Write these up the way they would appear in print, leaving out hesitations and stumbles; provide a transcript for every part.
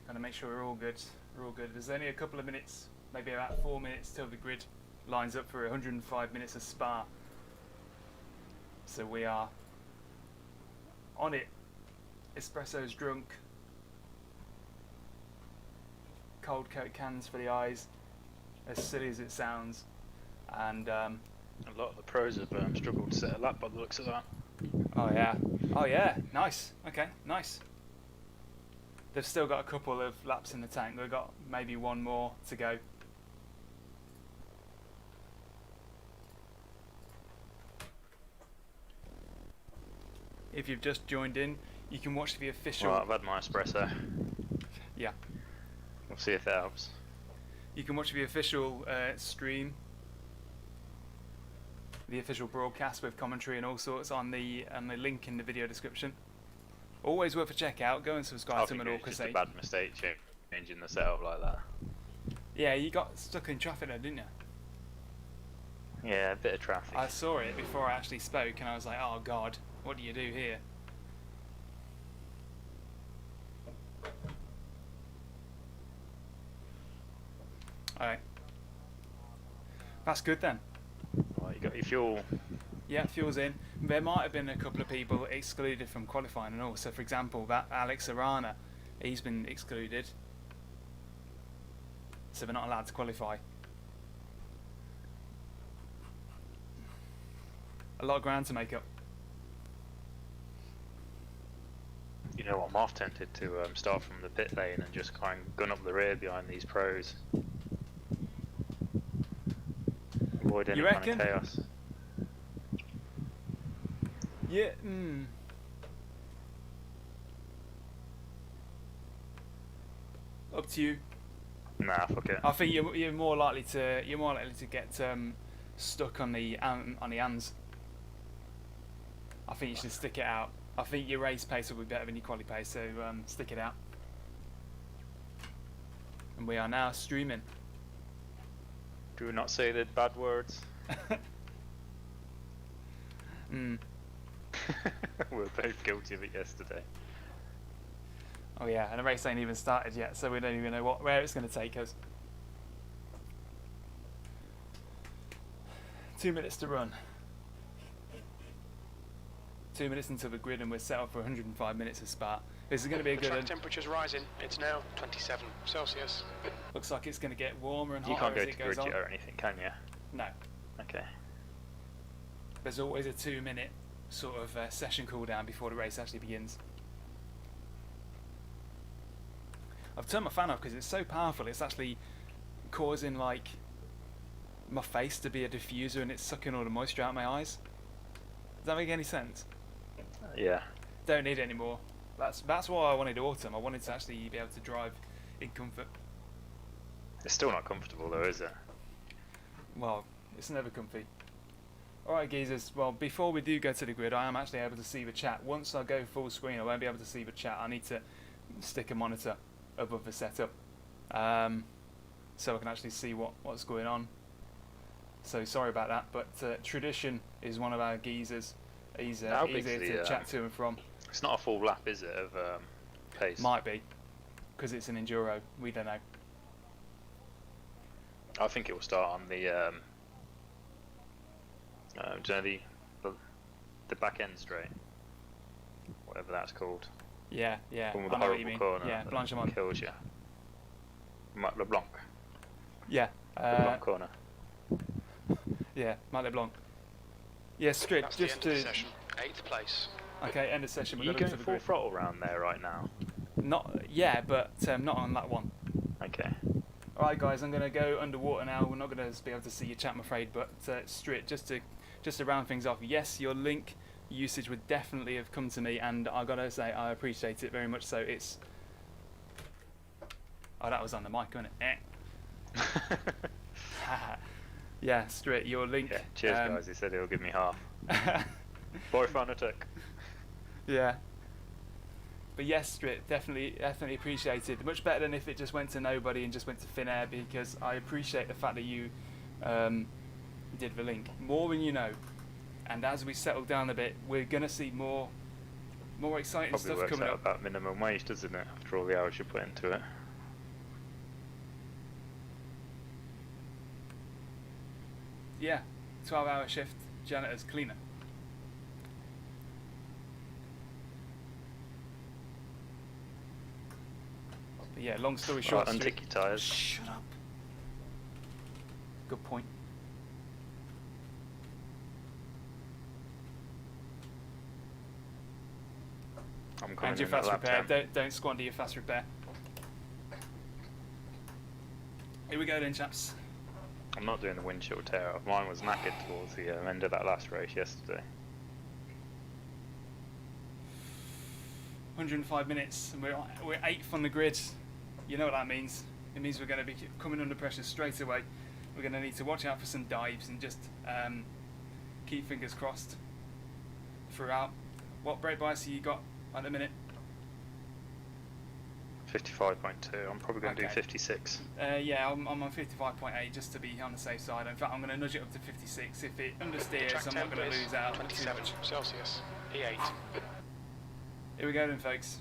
Gotta make sure we're all good. We're all good. There's only a couple of minutes, maybe about 4 minutes till the grid lines up for 105 minutes of Spa. So we are on it. Espresso's drunk. Cold Coke cans for the eyes, as silly as it sounds. And a lot of the pros have struggled to set a lap by the looks of that. oh yeah, nice. Okay, nice. They've still got a couple of laps in the tank. They've got maybe one more to go. If you've just joined in, you can watch the official... Well, I've had my espresso. Yeah. We'll see if that helps. You can watch the official stream, the official broadcast with commentary and all sorts on the link in the video description. Always worth a check out. Go and subscribe to them. It's just a bad mistake changing the setup like that. Yeah, you got stuck in traffic there, didn't you? Yeah, a bit of traffic. I saw it before I actually spoke, and I was like, "Oh God, what do you do here?" Alright. That's good then. Right, you got your fuel. Yeah, fuel's in. There might have been a couple of people excluded from qualifying and all. So, for example, that Alex Arana, he's been excluded. So they're not allowed to qualify. A lot of ground to make up. You know what, I'm half tempted to start from the pit lane and just kind of gun up the rear behind these pros. Avoid any kind of chaos. Yeah. Up to you. Nah, fuck it. I think you're more likely to get stuck on the hands. I think you should stick it out. I think your race pace will be better than your quali pace, so stick it out. And we are now streaming. Do not say the bad words. We were both guilty of it yesterday. Oh yeah, and the race ain't even started yet, so we don't even know where it's going to take us. 2 minutes to run. 2 minutes until the grid, and we're set up for 105 minutes of Spa. This is going to be a good one. The track temperature's rising. It's now 27 Celsius. Looks like it's going to get warmer and You hotter can't as go it to goes grid on. or anything, can you? No. Okay. There's always a 2 minute sort of session cooldown before the race actually begins. I've turned my fan off because it's so powerful. It's actually causing like my face to be a diffuser, and it's sucking all the moisture out of my eyes. Does that make any sense? Yeah. Don't need it anymore. That's why I wanted autumn. I wanted to actually be able to drive in comfort. It's still not comfortable though, is it? Well, it's never comfy. Alright geezers, well before we do go to the grid, I am actually able to see the chat. Once I go full screen I won't be able to see the chat. I need to stick a monitor above the setup so I can actually see what's going on. So sorry about that, but Tradition is one of our geezers. He's easier to chat to and from. It's not a full lap, is it, of pace? Might be, because it's an enduro. We don't know. I think it will start on the the back end straight, whatever that's called. Yeah. One with I the know what you horrible mean. corner Yeah, that Blanchimont. kills you. LeBlanc. Yeah. LeBlanc corner. Yeah, Mont LeBlanc. Yeah, Strid, That's just the end to... of the session. 8th place. Okay, end of session. Are you going full throttle round there right now? Not, yeah, but not on that one. Okay. Alright guys, I'm going to go underwater now. We're not going to be able to see your chat, I'm afraid, but Strid, just to round things off, yes, your link usage would definitely have come to me, and I got to say, I appreciate it very much so. It's... Oh, that was on the mic, wasn't it? Yeah, Strid, your link... Yeah, cheers guys, he said he'll give me half. Boy fun attack. Yeah. But yes, Strid, definitely appreciated. Much better than if it just went to nobody and just went to thin air, because I appreciate the fact that you did the link. More than you know. And as we settle down a bit, we're going to see more More exciting Probably stuff works coming out up. about minimum wage, doesn't it? After all the hours you put into it. Yeah, 12-hour shift, janitor's cleaner. But yeah, long story short. Right, untick your tyres. Shut up. Good point. I'm coming And your in at fast lap repair. 10. Don't squander your fast repair. Here we go then, chaps. I'm not doing the windshield tear off. Mine was knackered towards the end of that last race yesterday. 105 minutes, and we're 8th on the grid. You know what that means. It means we're going to be coming under pressure straight away. We're going to need to watch out for some dives and just keep fingers crossed throughout. What brake bias have you got at the minute? 55.2. I'm probably going to do Okay. 56. Yeah, I'm on 55.8 just to be on the safe side. In fact, I'm going to nudge it up to 56. If it understeers, Track I'm not temp going to is lose out too 27 much. Celsius. E8. Here we go then, folks.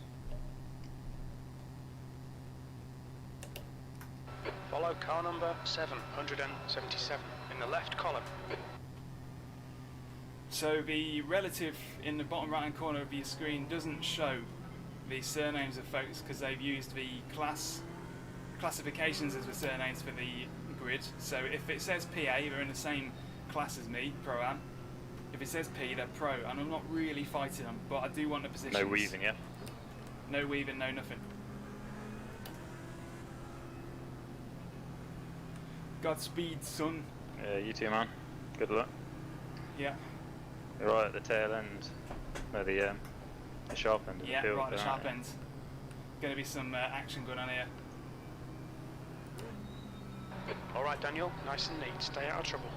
Follow car number 777 in the left column. So the relative in the bottom right hand corner of your screen doesn't show the surnames of folks because they've used the classifications as the surnames for the grid. So if it says PA, they're in the same class as me, Pro-Am. If it says P, they're Pro, and I'm not really fighting them, but I do want the positions. No weaving yet. No weaving, no nothing. Godspeed, son. You too, man. Good luck. Yeah, You're right at the tail end. No, the sharp end of yeah, the field. right at the there, sharp aren't end. Going to be some action going on here. Alright, Daniel, nice and neat. Stay out of trouble.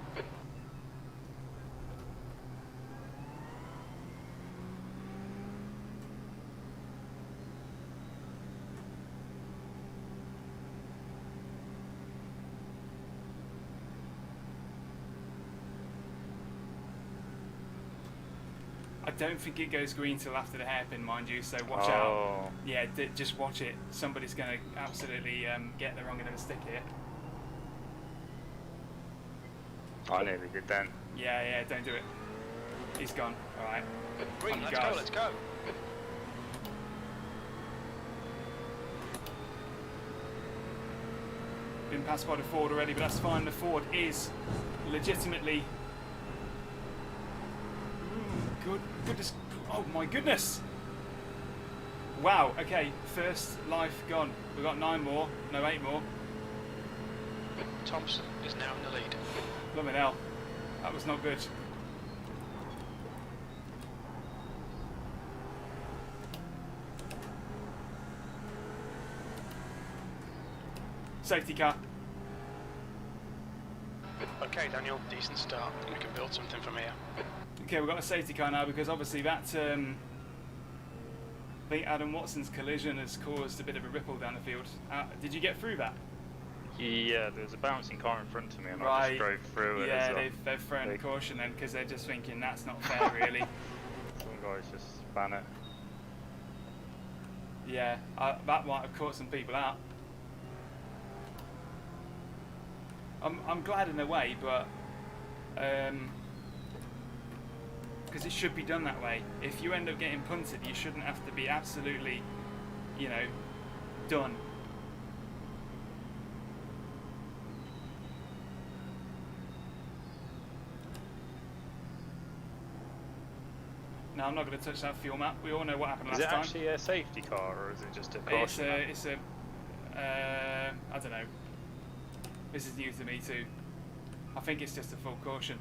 I don't think it goes green till after the hairpin, mind you, so watch Oh. out. Yeah, just watch it. Somebody's going to absolutely get the wrong end of the stick here. I nearly did then. Yeah, don't do it. He's gone. Alright. Green, On let's guard. go, let's go. Been passed by the Ford already, but that's fine. The Ford is legitimately... Goodness. Oh my goodness. Wow, okay. First life gone. We've got 9 more. No, 8 more. Thompson is now in the lead. Blimey hell. That was not good. Safety car. Okay, Daniel, decent start. We can build something from here. Okay, we've got a safety car now because obviously that I think Adam Watson's collision has caused a bit of a ripple down the field. Did you get through that? Yeah, there was a bouncing car in front of me and I Right. just drove through it. Yeah, as they've thrown a they- caution then because they're just thinking that's not fair, really. Some guys just span it. Yeah, that might have caught some people out. I'm glad in a way, but because it should be done that way. If you end up getting punted, you shouldn't have to be absolutely, done. No, I'm not going to touch that fuel map. We all know what happened Is last it time. actually a safety car or is it just a caution? It's a I don't know. This is new to me too. I think it's just a full caution.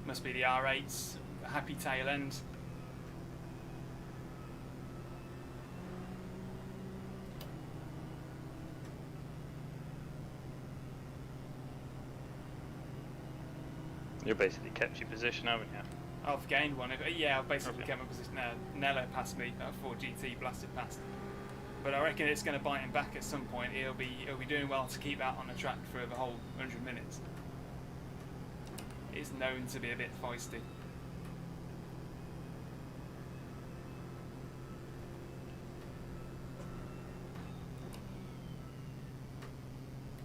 Must be the R8's happy tail end. You basically kept your position, haven't you? I've gained one. Yeah, I've basically Okay. kept my position now. Nello passed me. 4GT blasted past. But I reckon it's going to bite him back at some point. He'll be doing well to keep that on the track for the whole 100 minutes. He's known to be a bit feisty.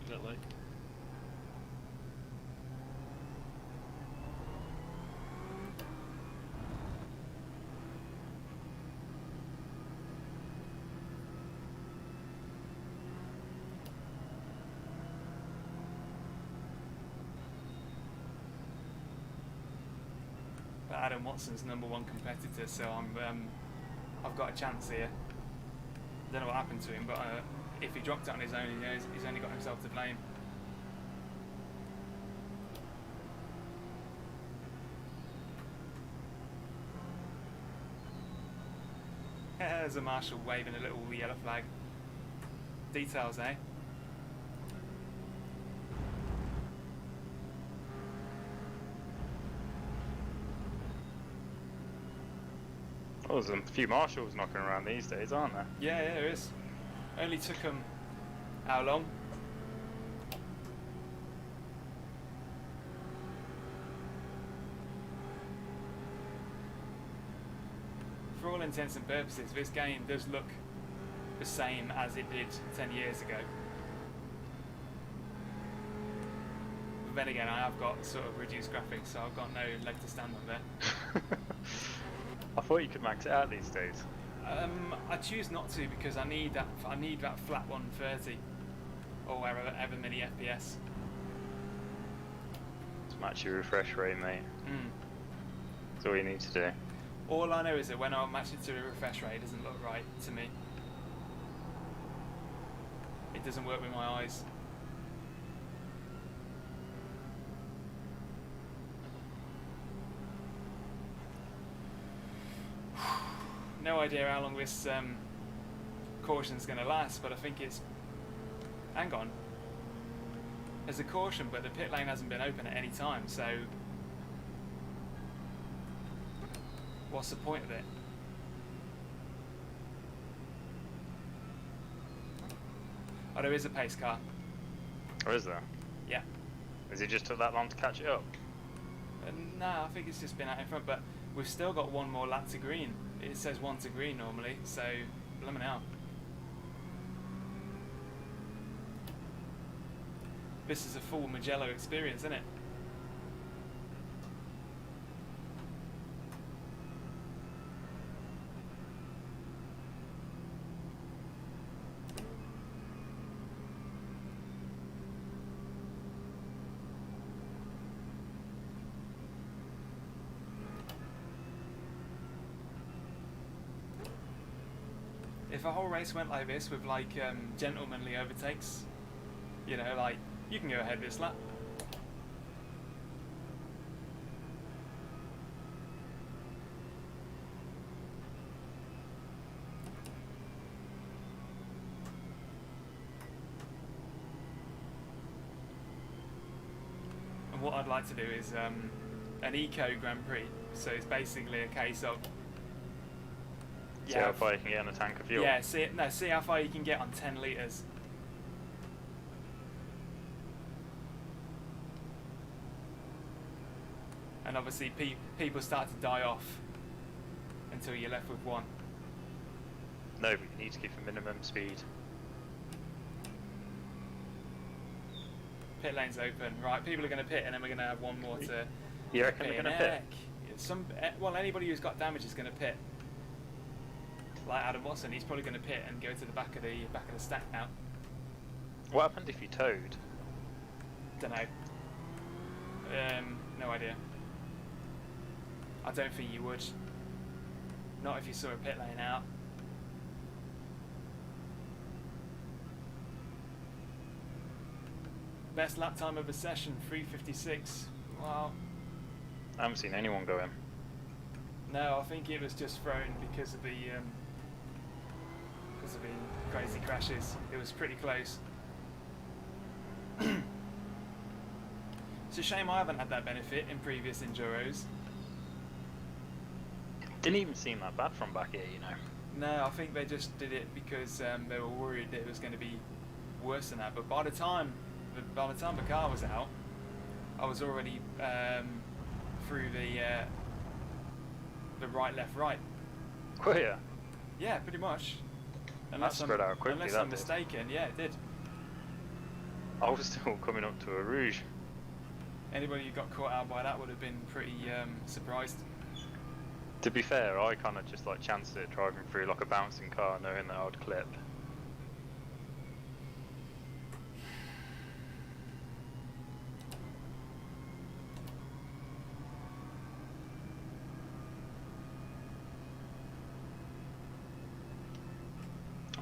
Exactly. But Adam Watson's #1 competitor, so I've got a chance here. Don't know what happened to him, but if he dropped it on his own, he's only got himself to blame. There's a marshal waving a little yellow flag. Details, eh? Oh, there's a few marshals knocking around these days, aren't there? Yeah, there is. Only took him how long? For all intents and purposes, this game does look the same as it did 10 years ago. But then again, I have got sort of reduced graphics, so I've got no leg to stand on there. I thought you could max it out these days. I choose not to because I need that flat 130 or wherever many FPS. To match your refresh rate, mate. Mm. That's all you need to do. All I know is that when I match it to a refresh rate, it doesn't look right to me. It doesn't work with my eyes. No idea how long this caution's going to last, but I think it's... Hang on. There's a caution, but the pit lane hasn't been open at any time, so... What's the point of it? Oh, there is a pace car. Or is there? Yeah. Has it just took that long to catch it up? Nah, I think it's just been out in front, but we've still got one more lap to green. It says 1 to green normally, so blimmin' hell. This is a full Mugello experience, isn't it? If a whole race went like this with like gentlemanly overtakes, you know, like you can go ahead this lap. And what I'd like to do is an eco Grand Prix. So it's basically a case of See how far you can get on a tank of fuel? yeah, see how far you can get on 10 litres. And obviously people start to die off until you're left with one. No, but you need to keep a minimum speed. Pit lane's open. Right, people are going to pit and then we're going to have one more to... You reckon they're going to pit? Well, anybody who's got damage is going to pit. Like Adam Watson, he's probably going to pit and go to the back of the stack now. What happened if you towed? Don't know. No idea. I don't think you would. Not if you saw a pit lane out. Best lap time of the session, 3:56. Wow. I haven't seen anyone go in. No, I think it was just thrown because of the crazy crashes. It was pretty close. It's a shame I haven't had that benefit in previous Enduros. Didn't even seem that bad from back here, you know. No, I think they just did it because they were worried that it was going to be worse than that. But by the time the car was out, I was already through the right, left, right. Oh yeah. Yeah, pretty much. That spread out quickly, Unless that I'm did. mistaken, yeah, it did. I was still coming up to a Rouge. Anybody who got caught out by that would have been pretty surprised. To be fair, I kind of just like chanced it driving through like a bouncing car, knowing that I would clip.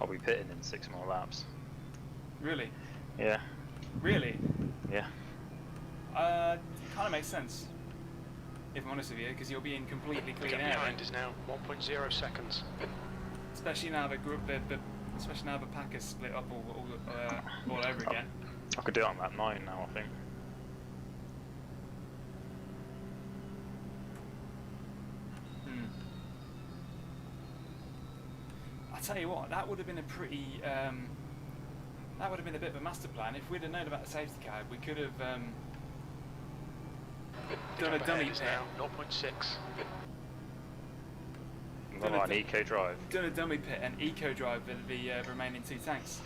I'll be pitting in 6 more laps. Really? Yeah. Really? Yeah. Kind of makes sense, if I'm honest with you, because you'll be in completely clean Gap air. behind then. is now 1.0 seconds. Especially now the group, especially now the pack is split up all over again. I could do it on lap 9 now, I think. I tell you what, that would have been a pretty, that would have been a bit of a master plan. If we'd have known about the safety car, we could have done a Gap dummy ahead is pit. now 0.6. Not like an eco drive. Done a dummy pit and eco drive the remaining 2 tanks.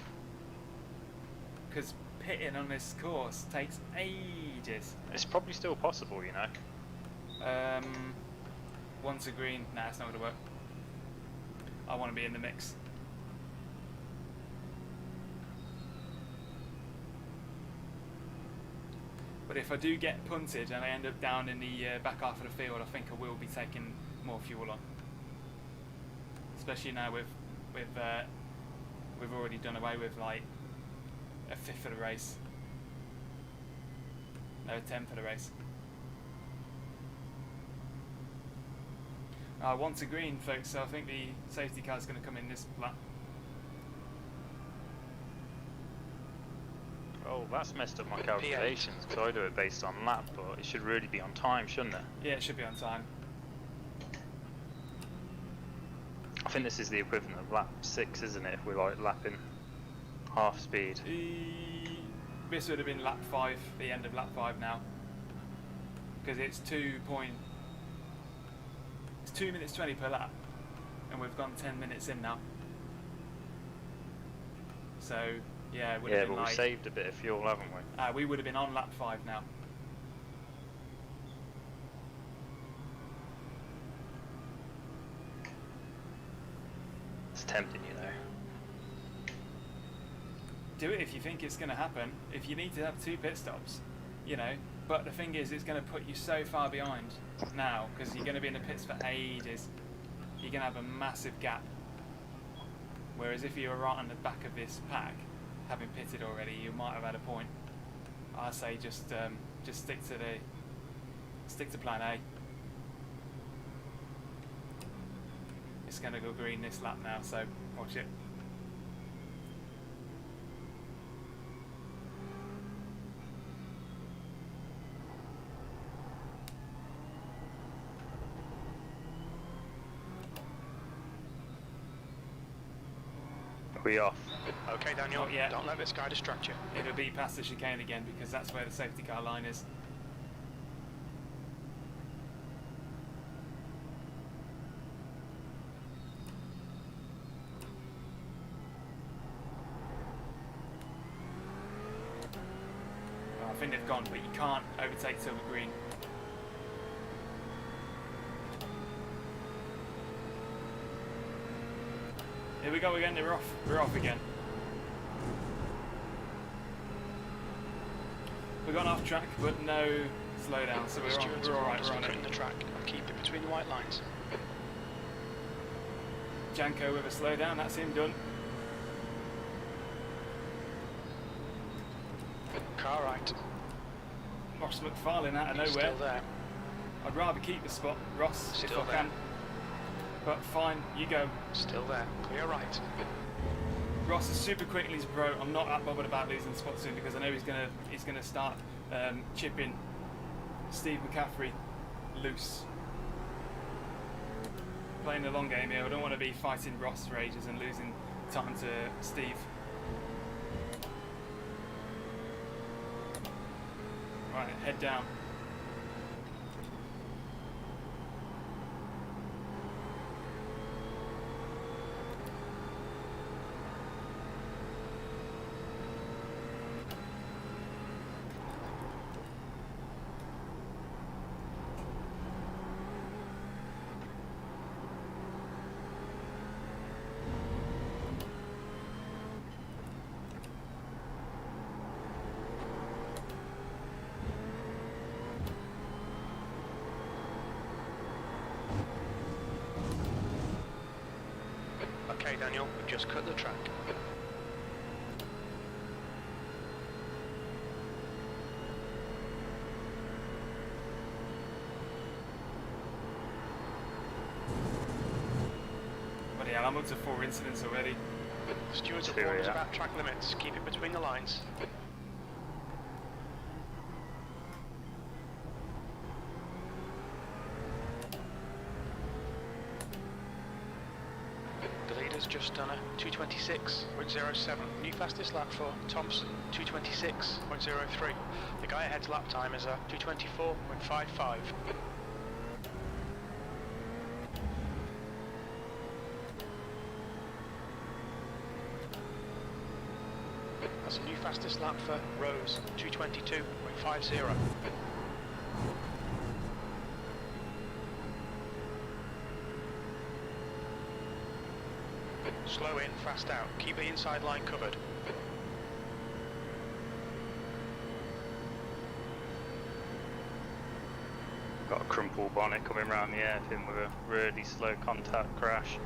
Because pitting on this course takes ages. It's probably still possible, you know. Once a green, nah, it's not going to work. I want to be in the mix. But if I do get punted and I end up down in the back half of the field, I think I will be taking more fuel on. Especially now we've already done away with like a 5th of the race. No, a 10th of the race. Once a green, folks, so I think the safety car is going to come in this lap. Oh, that's messed up my calculations, because I do it based on lap, but it should really be on time, shouldn't it? Yeah, it should be on time. I think this is the equivalent of lap 6, isn't it, if we're like lapping half speed. This would have been lap 5, the end of lap 5 now. Because it's 2 minutes 20 per lap. And we've gone 10 minutes in now. So, yeah, it would have Yeah, been but like... we saved a bit of fuel, haven't we? we would have been on lap 5 now. It's tempting, you know. Do it if you think it's going to happen. If you need to have 2 pit stops, you know. But the thing is, it's going to put you so far behind now, because you're going to be in the pits for ages. You're going to have a massive gap. Whereas if you were right on the back of this pack, having pitted already, you might have had a point. I say just stick to plan A. It's going to go green this lap now, so watch it. Are we off? Okay, Daniel, Not yet. don't let this guy distract you. It'll be past the chicane again because that's where the safety car line is. I think they've gone, but you can't overtake till the green. Here we go again, they're off. We're off again. We've gone off track, but no slowdown, so we're alright, we're on it. In the track and keep it between the white lines. Janko with a slowdown, that's him done. Car right. Ross McFarlane out of He's nowhere. still there. I'd rather keep the spot, Ross, Still if I there. can. But fine, you go. Still there. Clear right. Ross is super quick, he's a pro. I'm not that bothered about losing the spot soon because I know he's gonna start chipping Steve McCaffrey loose. Playing the long game here. I don't want to be fighting Ross for ages and losing time to Steve. Right, head down. Okay, Daniel, we've just cut the track. Bloody hell, I'm up to 4 incidents already. Stewards have warned us about track limits. Keep it between the lines. The leader's just done a 226.07. New fastest lap for Thompson, 226.03. The guy ahead's lap time is a 224.55. That's a new fastest lap for Rose, 222.50. Slow in, fast out. Keep the inside line covered. Got a crumple bonnet coming round the airfin with a really slow contact crash.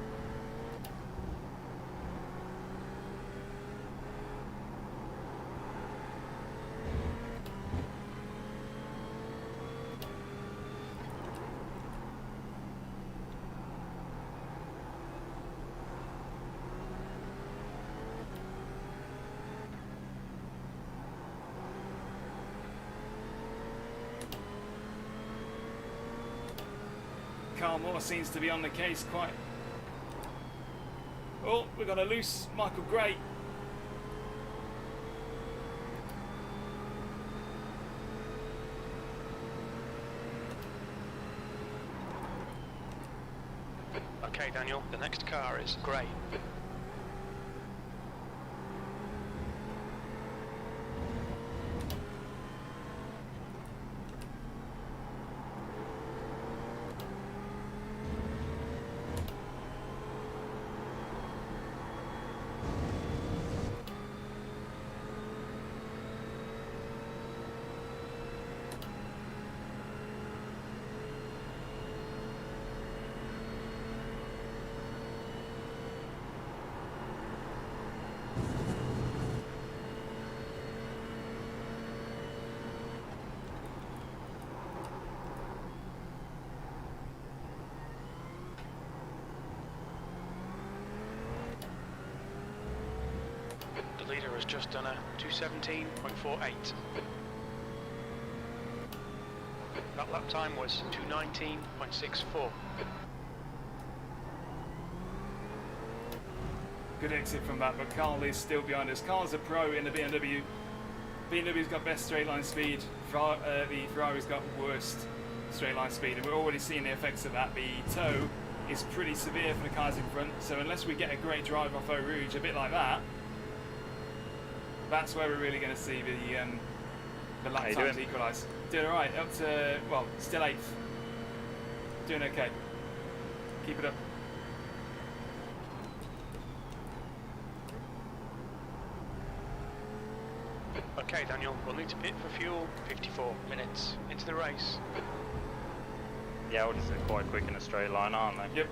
Carl Moore seems to be on the case quite. Oh, we've got a loose Michael Gray. Okay, Daniel, the next car is Gray. The leader has just done a 217.48. That lap time was 219.64. Good exit from that, but Carl is still behind us. Carl's a pro in the BMW. BMW's got best straight line speed. The Ferrari's got worst straight line speed, and we're already seeing the effects of that. The tow is pretty severe for the cars in front, so unless we get a great drive off Eau Rouge, a bit like that, that's where we're really going to see the lap times equalise. Doing all right, up to, well, still 8th. Doing okay. Keep it up. Okay, Daniel, we'll need to pit for fuel. 54 minutes into the race. Yeah, Audis are quite quick in a straight line, aren't they? Yep.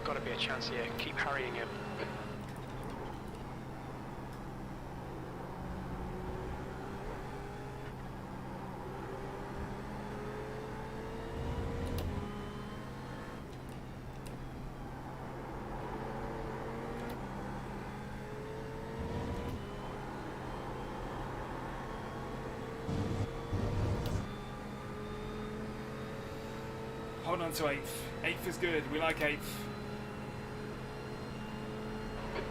There's got to be a chance here. Keep harrying him. Hold on to 8th. 8th is good. We like 8th.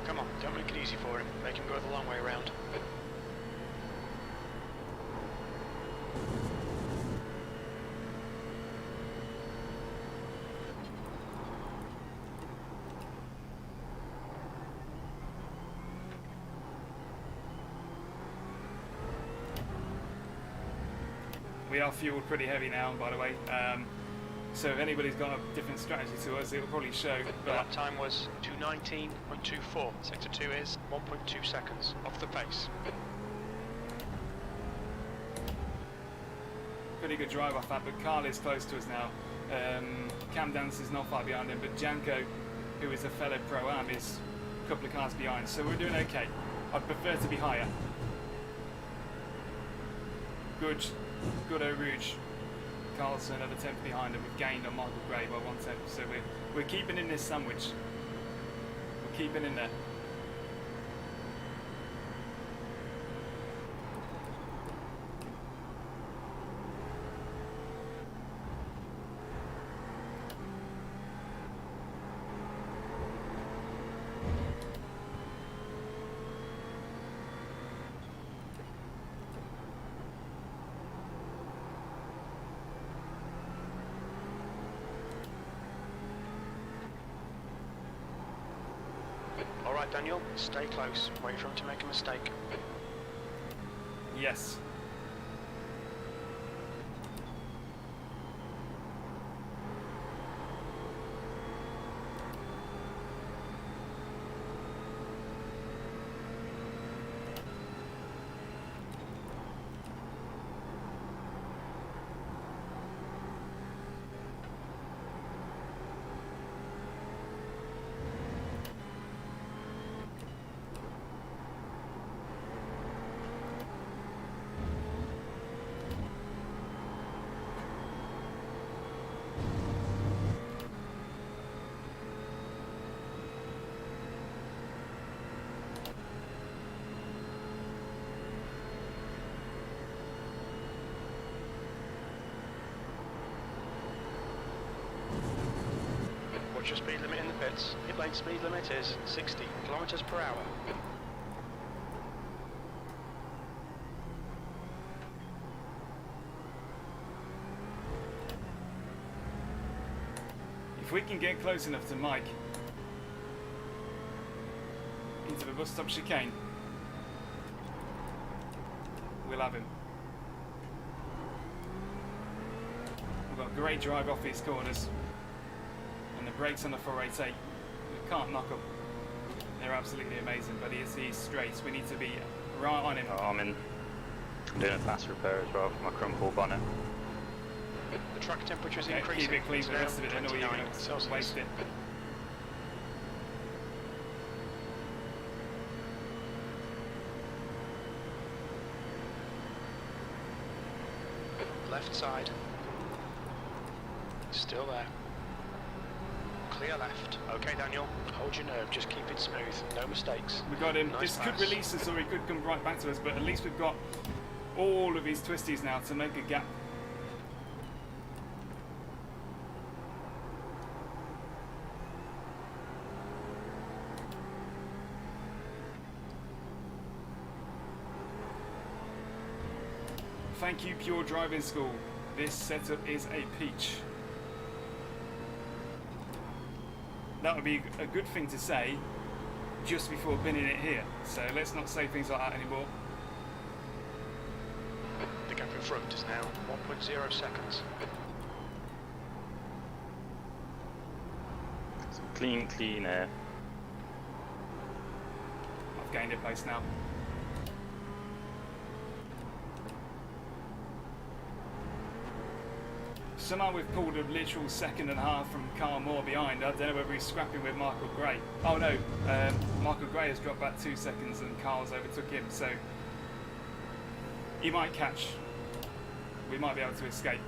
Come on, don't make it easy for him. Make him go the long way round. We are fueled pretty heavy now, by the way. So if anybody's got a different strategy to us, it will probably show. The But lap time was 2:19.24. Sector 2 is 1.2 seconds off the pace. pretty good drive off that, but Carl is close to us now. Cam Dance is not far behind him, but Janko, who is a fellow Pro-Am, is a couple of cars behind, so we're doing okay. I'd prefer to be higher. Good Eau Rouge. Carl's another 10th behind, and we've gained on Michael Gray by 1/10, so we're keeping in this sandwich. We're keeping in there. Alright Daniel, stay close, wait for him to make a mistake. Yes. What's your speed limit in the pits? Pit lane speed limit is 60 kilometers per hour. If we can get close enough to Mike into the bus stop chicane, we'll have him. We've got a great drive off these corners, and the brakes on the 488, we can't knock them. They're absolutely amazing, but he's straight. We need to be right on him. Oh, I'm doing a fast repair as well for my crumple bonnet. The track temperature is Okay, increasing. keep it clean It's for the now rest of it, then, or you're 29 going to Celsius. waste it. Left side. Still there. Clear left. Okay, Daniel. Hold your nerve. Just keep it smooth. No mistakes. We got him. Nice This could pass. release us, or he could come right back to us, but at least we've got all of his twisties now to make a gap. Thank you, Pure Driving School. This setup is a peach. That would be a good thing to say just before binning it here. So let's not say things like that anymore. The gap in front is now 1.0 seconds. Clean air. I've gained a pace now. somehow we've pulled a literal second and a half from Carl Moore behind. I don't know whether he's scrapping with Michael Gray. Oh no, Michael Gray has dropped back 2 seconds and Carl's overtook him, so he might catch. We might be able to escape.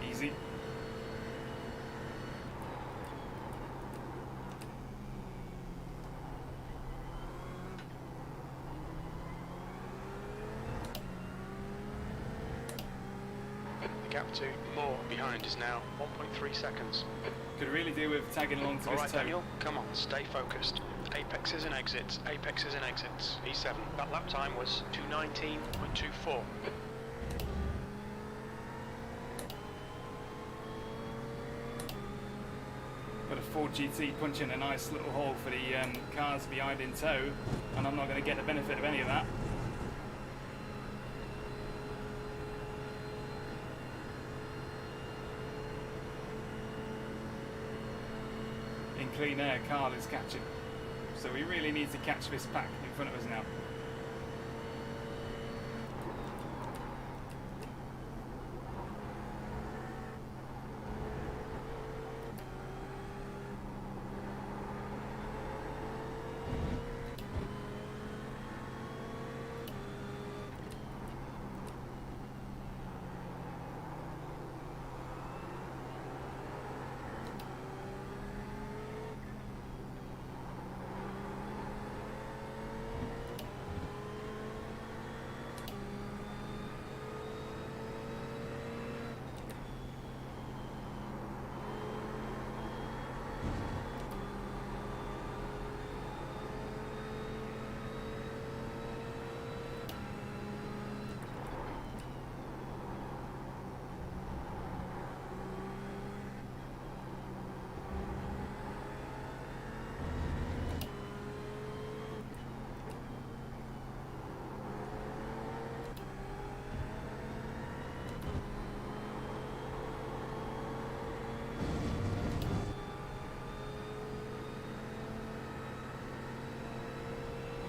Easy. The gap to Moore behind is now 1.3 seconds. Could really do with tagging along to All his right, toe. Daniel, come on, stay focused. Apexes and exits, apexes and exits. E7. That lap time was 2:19.24. Got a Ford GT punching a nice little hole for the cars behind in tow, and I'm not going to get the benefit of any of that. In clean air, Carl is catching. So we really need to catch this pack in front of us now.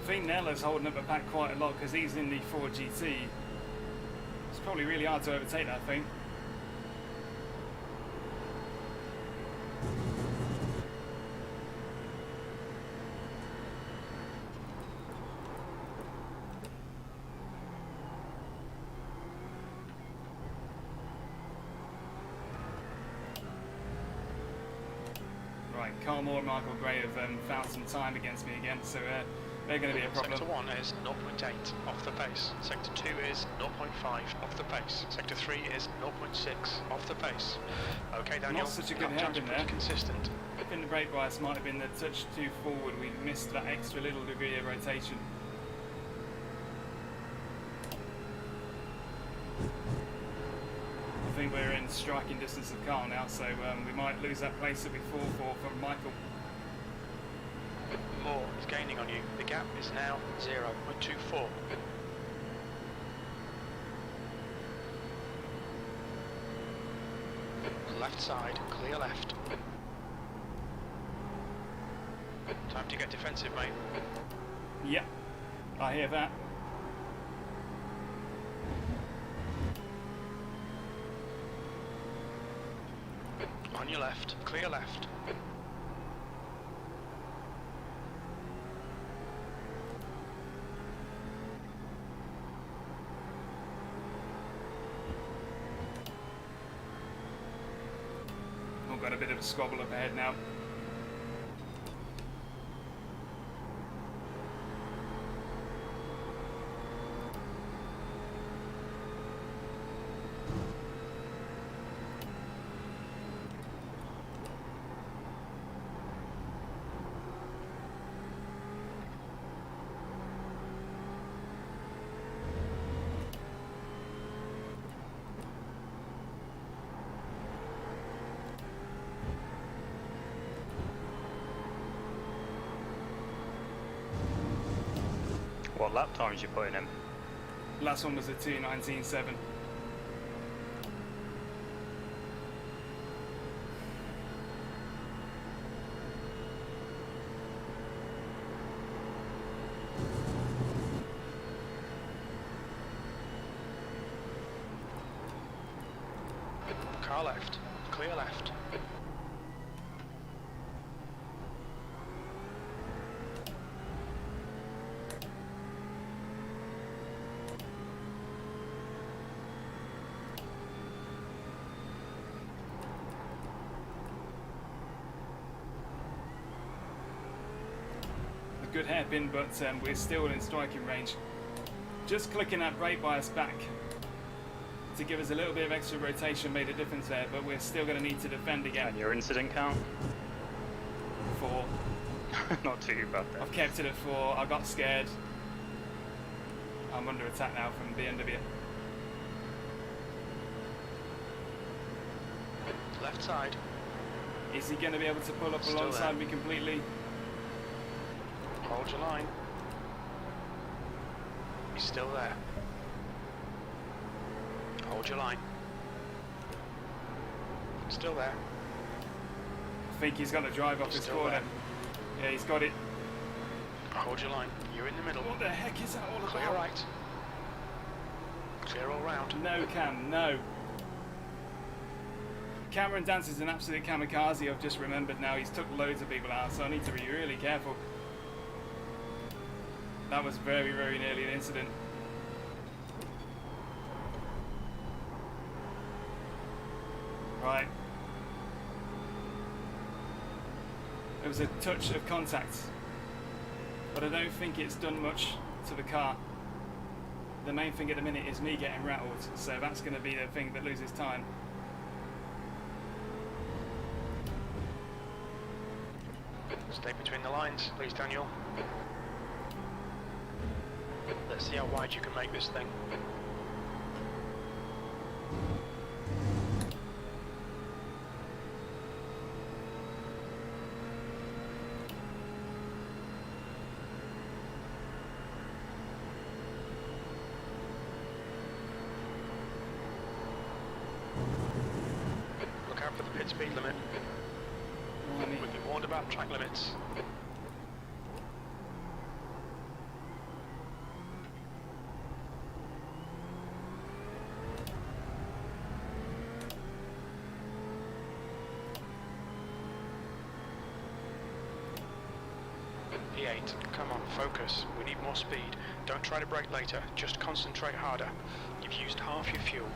I think Nella's holding up the pack quite a lot because he's in the Ford GT. It's probably really hard to overtake that thing. Right, Carl Moore and Michael Gray have found some time against me again, so they're going to be a problem. Sector 1 is 0.8 off the pace. Sector 2 is 0.5 off the pace. Sector 3 is 0.6 off the pace. Okay, Daniel. Not such a good lap times hairpin are pretty there. consistent. I think the brake bias might have been a touch too forward. We missed that extra little degree of rotation. I think we're in striking distance of Carl now, so we might lose that place that we fought for from Michael. Moore is gaining on you. The gap is now 0.24. Left side, clear left. Time to get defensive, mate. Yep, I hear that. On your left, clear left. We've got a bit of a squabble up ahead now. What lap times you putting in? Last one was a 2:19.7. Car left. Clear left. A good hairpin, but we're still in striking range. Just clicking that brake bias back to give us a little bit of extra rotation made a difference there, but we're still going to need to defend again. And your incident count? 4. Not too bad then. I've kept it at 4. I got scared. I'm under attack now from BMW. Left side. Is he going to be able to pull up Still alongside there. me completely? Hold your line. He's still there. Hold your line. Still there. I think he's got to drive off He's this still corner. there. Yeah, he's got it. Hold your line. You're in the middle. What the heck is that all Clear about? right. Clear all round. No, Cam, no. Cameron Dance is an absolute kamikaze, I've just remembered now. He's took loads of people out, so I need to be really careful. That was very, very nearly an incident. Right. There was a touch of contact, but I don't think it's done much to the car. The main thing at the minute is me getting rattled, so that's going to be the thing that loses time. Stay between the lines, please, Daniel. Let's see how wide you can make this thing. Look out for the pit speed limit. We've been warned about track limits. P8, come on, focus. We need more speed. Don't try to brake later, just concentrate harder. You've used half your fuel.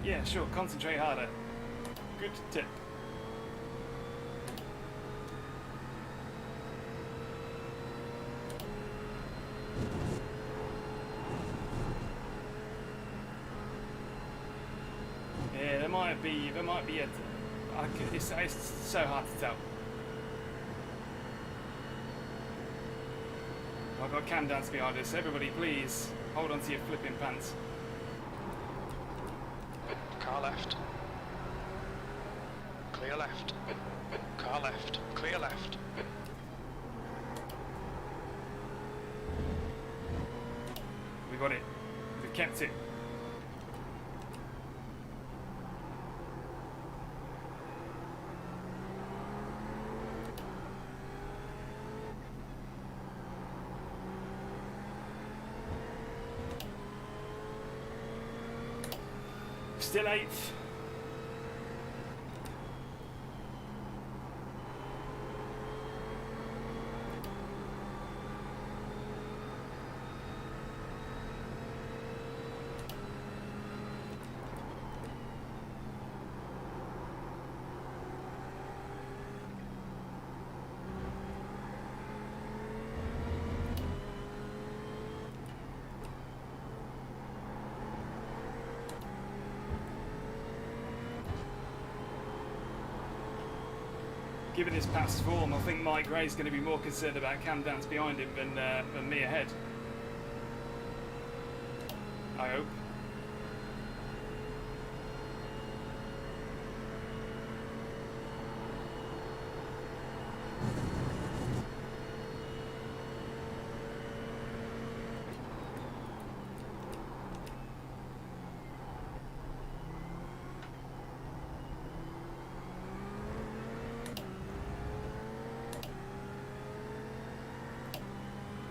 Yeah, sure, concentrate harder. Good tip. Yeah, there might be a. It's so hard to tell. I've got Cam Dance behind us. Everybody, please hold on to your flipping pants. Car left. Clear left. Car left. Clear left. We got it. We kept it. Still 8th. Given his past form, I think Mike Gray's going to be more concerned about Cam Dance behind him than me ahead. I hope.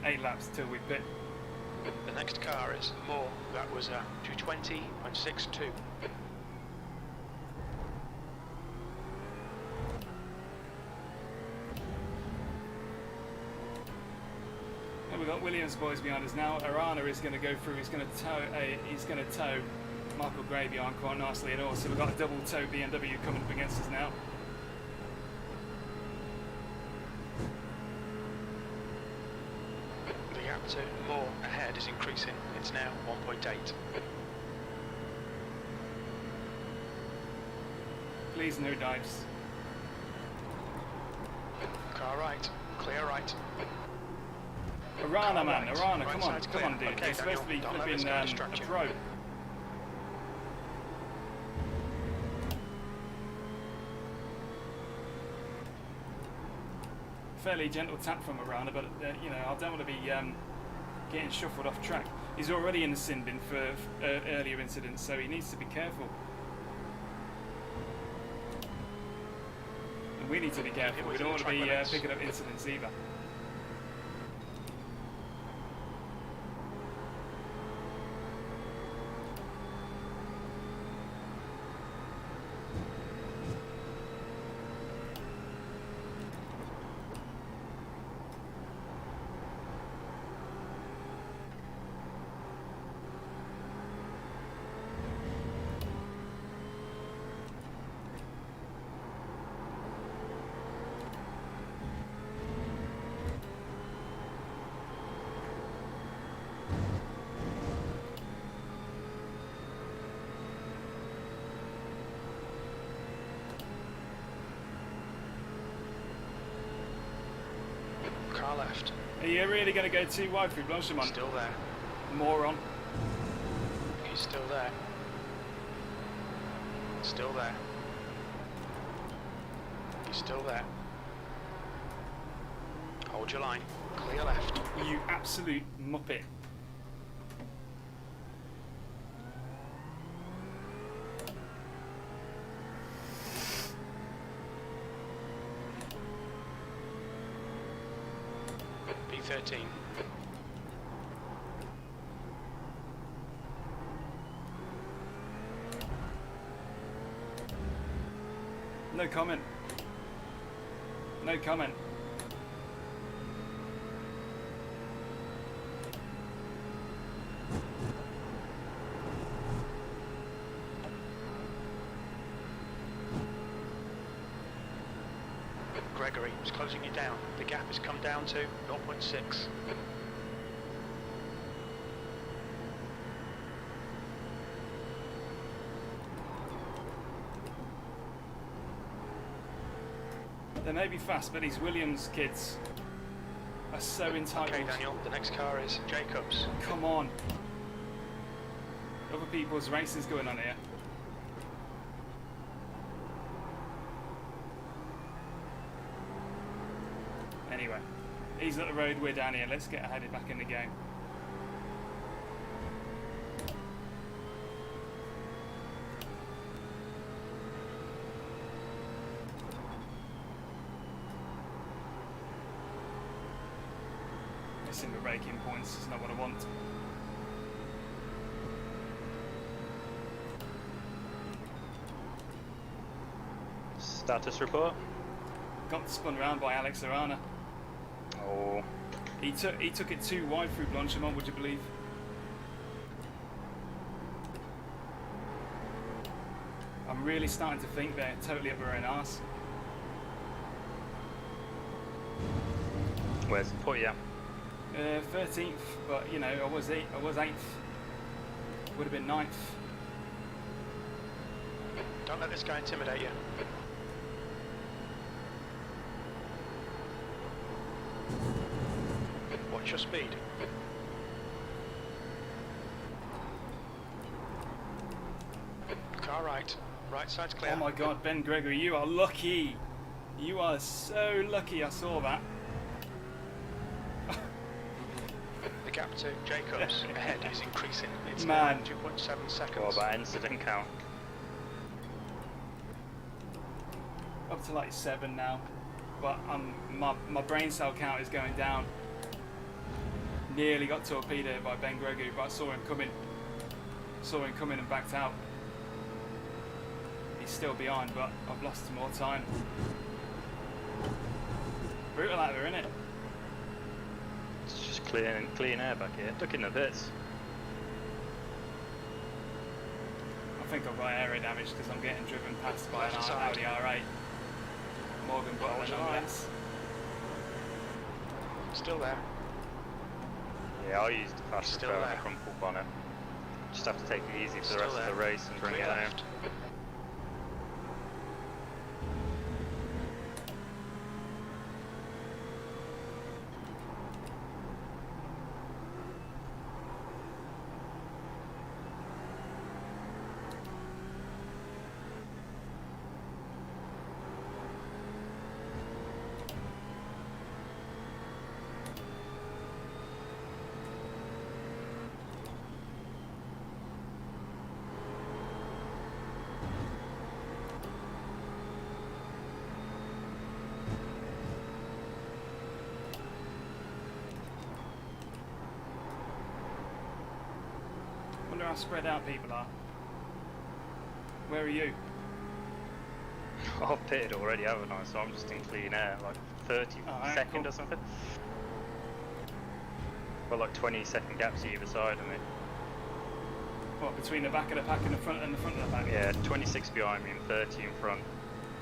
Eight laps till we pit. The next car is more. That was a 220.62. we've got Williams boys behind us now. Arana is going to go through. He's going to tow Michael Gray behind quite nicely, and also we've got a double tow BMW coming up against us now. The gap to Moore ahead is increasing. It's now 1.8. Please no dives. Car right, clear right. Arana, man, right. Arana, Right come on, side's come clear. on, dude. Okay, You're supposed to be Daniel, don't let flipping this guy distract a you. pro. Fairly gentle tap from Arana, but you know, I don't want to be getting shuffled off track. He's already in the sin bin for earlier incidents, so he needs to be careful. And we need to be careful. We don't want to be picking up incidents either. Car left. Are you really going to go too wide through Blanchimont? Still there. Moron. He's still there. Still there. He's still there. Hold your line. Clear left. You absolute muppet. B13. No comment. No comment. Gregory is closing you down. The gap has come down to 0.6. They may be fast, but these Williams kids are so entitled. Okay, Daniel, the next car is Jacobs. Come on. Other people's racing's going on here. Anyway, he's at the road, we're down here. Let's get headed back in the game. Missing the braking points is not what I want. Status report. Got spun around by Alex Arana. Oh, He took it too wide through Blanchimont, would you believe? I'm really starting to think they're totally up their own arse. where's the point? Yeah. 13th, but you know, I was 8th. Would have been 9th. Don't let this guy intimidate you. Watch your speed. Car right. Right side's clear. Oh my God, Ben Gregory, you are lucky. You are so lucky. I saw that. The gap to Jacobs ahead is increasing. It's Man. now 2.7 seconds. What about incident count? Up to like 7 now, but my brain cell count is going down. Nearly got torpedoed by Ben Gregory, but I saw him coming. And backed out. He's still behind, but I've lost more time. Brutal out there, isn't it? It's just clean air back here. Look in the pits. I think I've got area damage because I'm getting driven past by an Left side. Audi R8. Morgan Hold Butler your nonetheless. Still there. Yeah, I'll use the fast Still repair on the there. crumple bonnet. Just have to take it easy for the Still rest of there. the race and bring Clear it home. left. Wonder how spread out people are. Where are you? I've pitted already, haven't I? So I'm just in clean air, like 30 Alright, second cool. or something. Got like 20-second gaps either side of me. What, between the back of the pack and the front of the pack? Yeah, 26 behind me and 30 in front.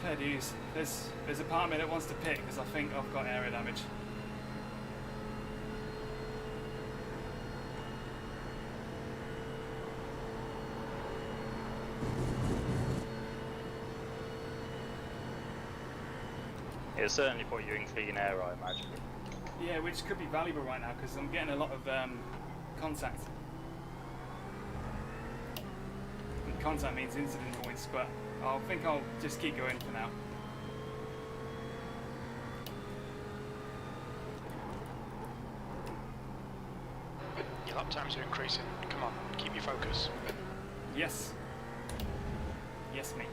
Fair dues. There's a part of me that wants to pick because I think I've got area damage. It'll certainly put you in clean air, I imagine. Yeah, which could be valuable right now because I'm getting a lot of contact. And contact means incident points, but I think I'll just keep going for now. Your lap times are increasing. Come on, keep your focus. Yes. Yes, mate.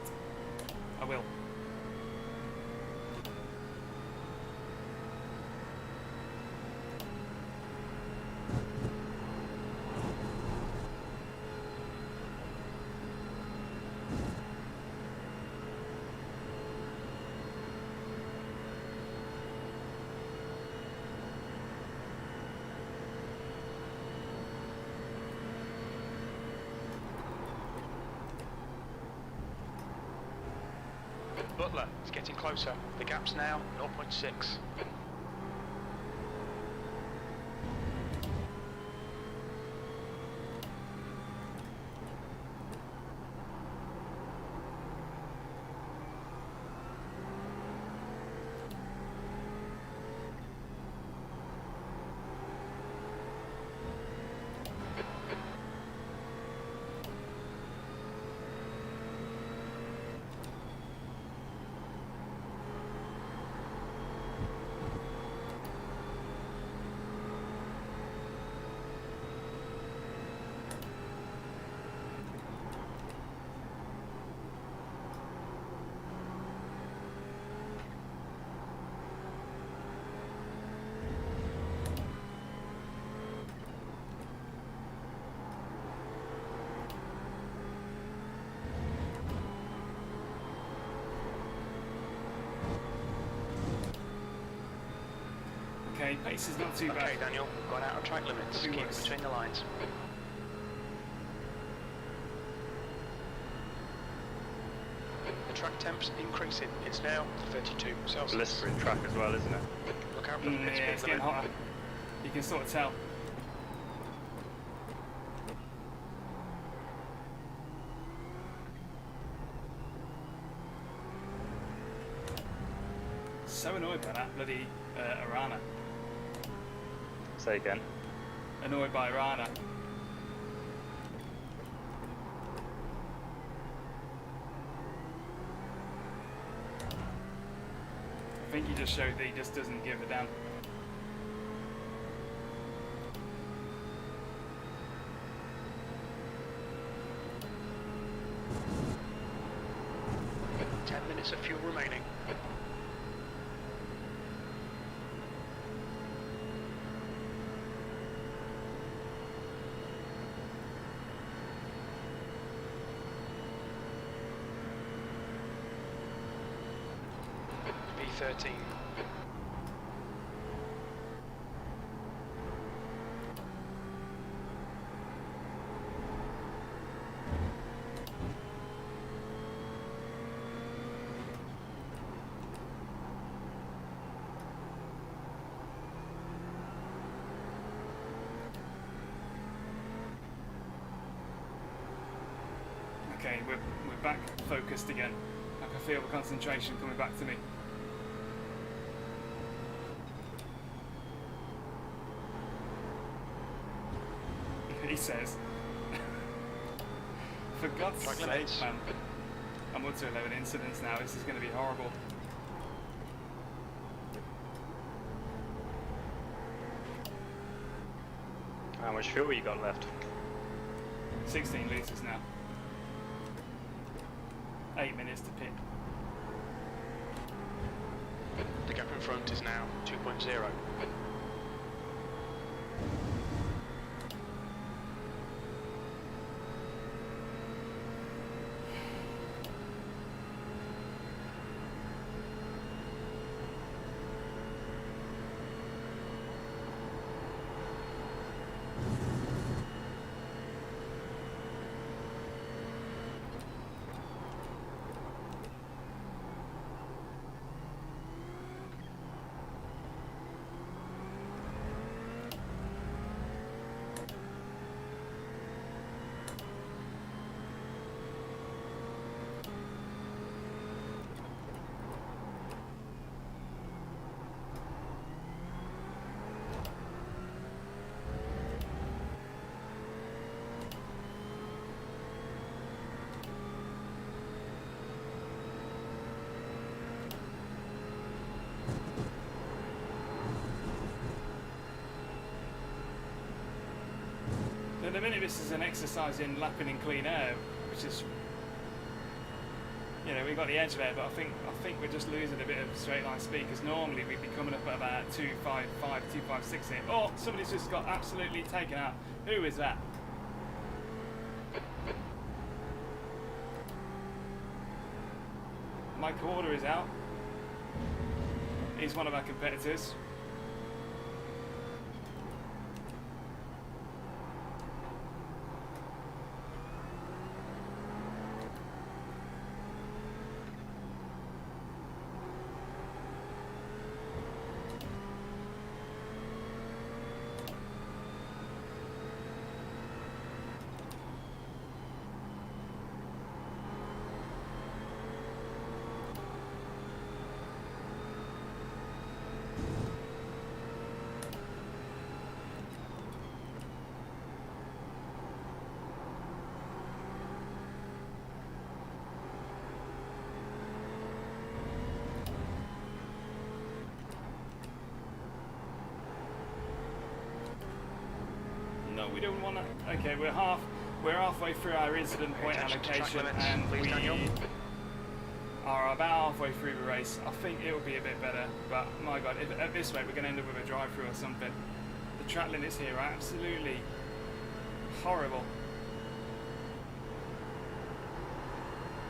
I will. Butler is getting closer. The gap's now 0.6. Okay, pace is not too bad. Okay, Daniel, gone out of track limits. Could be Keep worse. between the lines. The track temp's increasing. It's now 32 Celsius. Blistering track as well, isn't it? Look out for the pit Yeah, speed it's getting limit. hotter. You can sort of tell. So annoyed by that bloody Arana. Say again. Annoyed by Arana. I think he just showed that he just doesn't give a damn. Got 10 minutes of fuel remaining. V13. Okay, we're back focused again. I can feel the concentration coming back to me. He says, for God's sake, man. I'm up to 11 incidents now. This is going to be horrible. How much fuel you got left? 16 litres now. 8 minutes to pit. The gap in front is now 2.0. At the minute, this is an exercise in lapping in clean air, which is, you know, we got the edge there, but I think we're just losing a bit of straight line speed, because normally we'd be coming up at about 255, 256 here. Oh, somebody's just got absolutely taken out. Who is that? Mike Horder is out. He's one of our competitors. No, we don't want to. Okay, we're halfway through our incident point allocation, and we are about halfway through the race. I think it will be a bit better, but my God, if at this rate we're going to end up with a drive-through or something. The track limits here are absolutely horrible.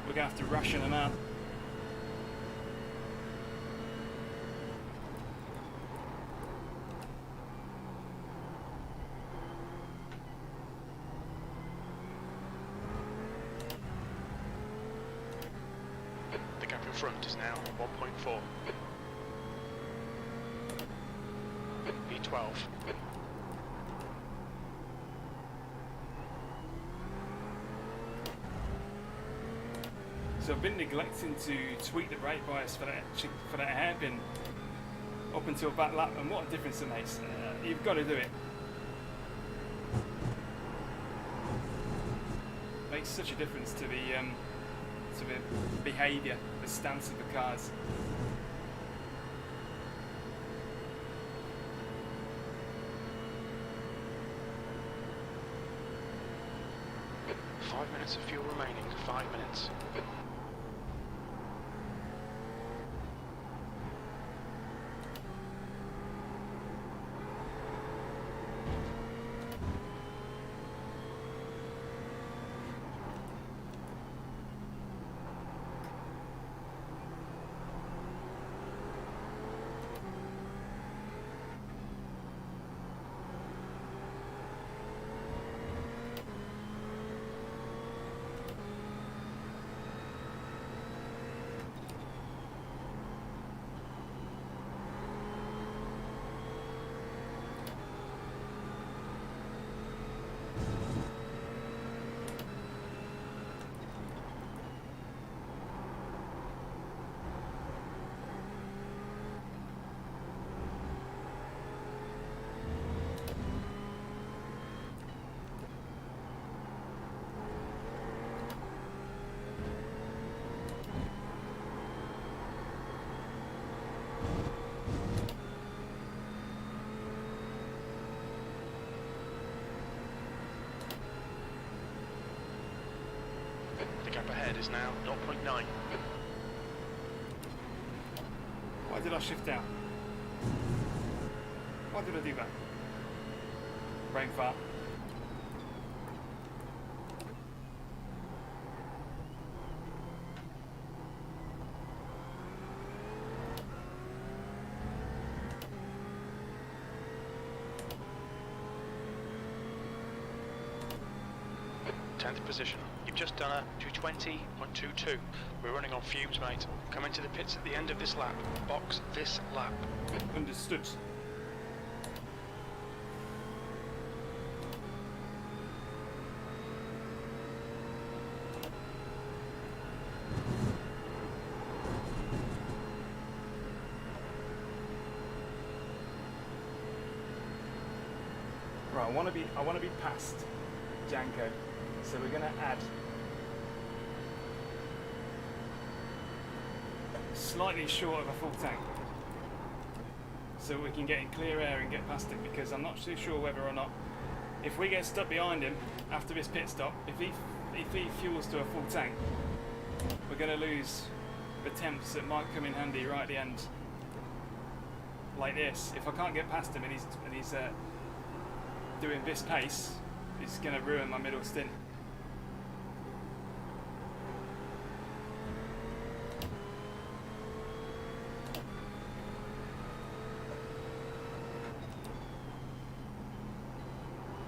We're going to have to ration them out. Front is now 1.4. B12. So I've been neglecting to tweak the brake bias for that hairpin up until back lap, and what a difference it makes. You've got to do it. Makes such a difference to the behaviour, the stance of the cars. Five minutes of fuel remaining. 5 minutes. ahead is now 0.9. Why did I shift down? Why did I do that? Brain fart. Position. You've just done a 220.22. We're running on fumes, mate. Come into the pits at the end of this lap. Box this lap. Understood. Right, I want to be past Janko. So we're going to add slightly short of a full tank so we can get in clear air and get past him, because I'm not too sure whether or not, if we get stuck behind him after this pit stop, if he fuels to a full tank, we're going to lose the temps that might come in handy right at the end, like this. If I can't get past him and he's doing this pace, it's going to ruin my middle stint.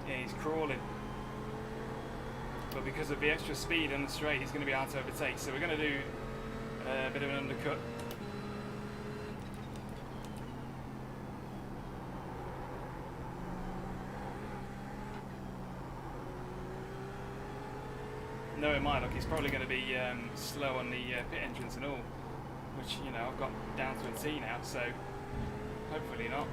He's crawling, but because of the extra speed on the straight, he's going to be hard to overtake. So we're going to do a bit of an undercut. Knowing my luck, he's probably going to be slow on the pit entrance and all, which, you know, I've got down to a T now, so hopefully not.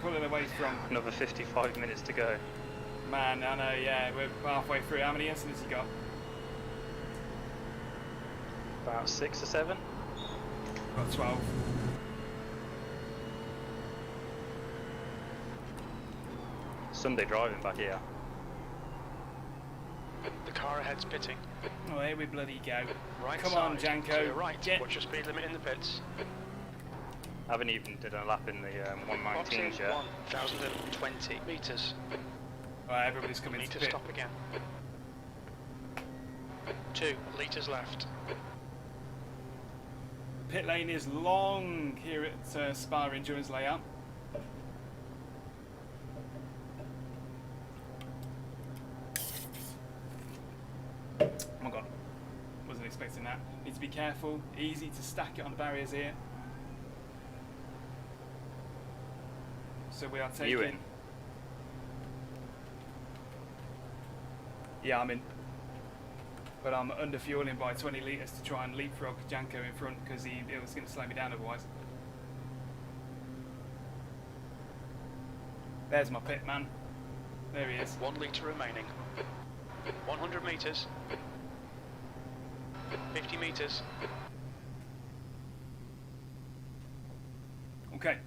Pulling away from... Another 55 minutes to go. Man, I know, yeah, we're halfway through. How many incidents you got? About 6 or 7. Got 12. Sunday driving back here. The car ahead's pitting. Oh, here we bloody go. Right Come side, on, Janko. to your right. Get... Watch your speed limit in the pits. Haven't even did a lap in the 119s yet. 1,020 metres. Right, everybody's coming Need to to pit. stop again. 2 litres left. Pit lane is long here at Spa Endurance Layout. Oh my god, wasn't expecting that. Need to be careful, easy to stack it on the barriers here. So we are taking... You in? Yeah, I'm in. But I'm under fueling by 20 litres to try and leapfrog Janko in front, because it was going to slow me down otherwise. There's my pit man. There he is. 1 litre remaining. 100 metres. 50 metres. Okay.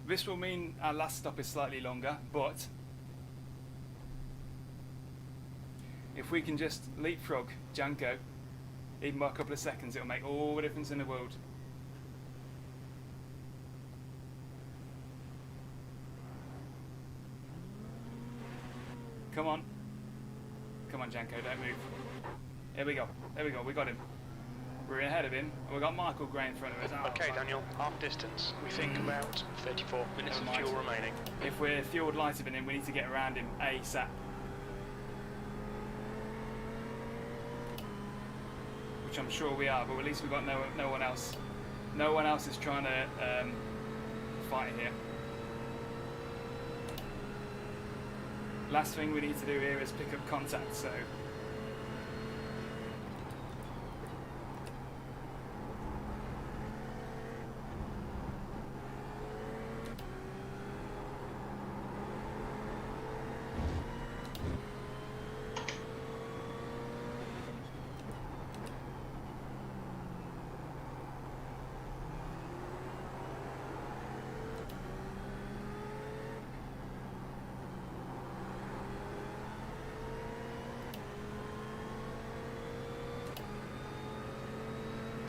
This will mean our last stop is slightly longer, but if we can just leapfrog Janko, even by a couple of seconds, it'll make all the difference in the world. Come on. Come on, Janko, don't move. Here we go. There we go. We got him. We're ahead of him. And we've got Michael Gray in front of us. Oh, Okay, fuck. Daniel, half distance. We think about 34 minutes Never of mind. fuel remaining. If we're fueled lighter than him, we need to get around him ASAP. Which I'm sure we are, but at least we've got no one else. No one else is trying to fight here. Last thing we need to do here is pick up contact, so...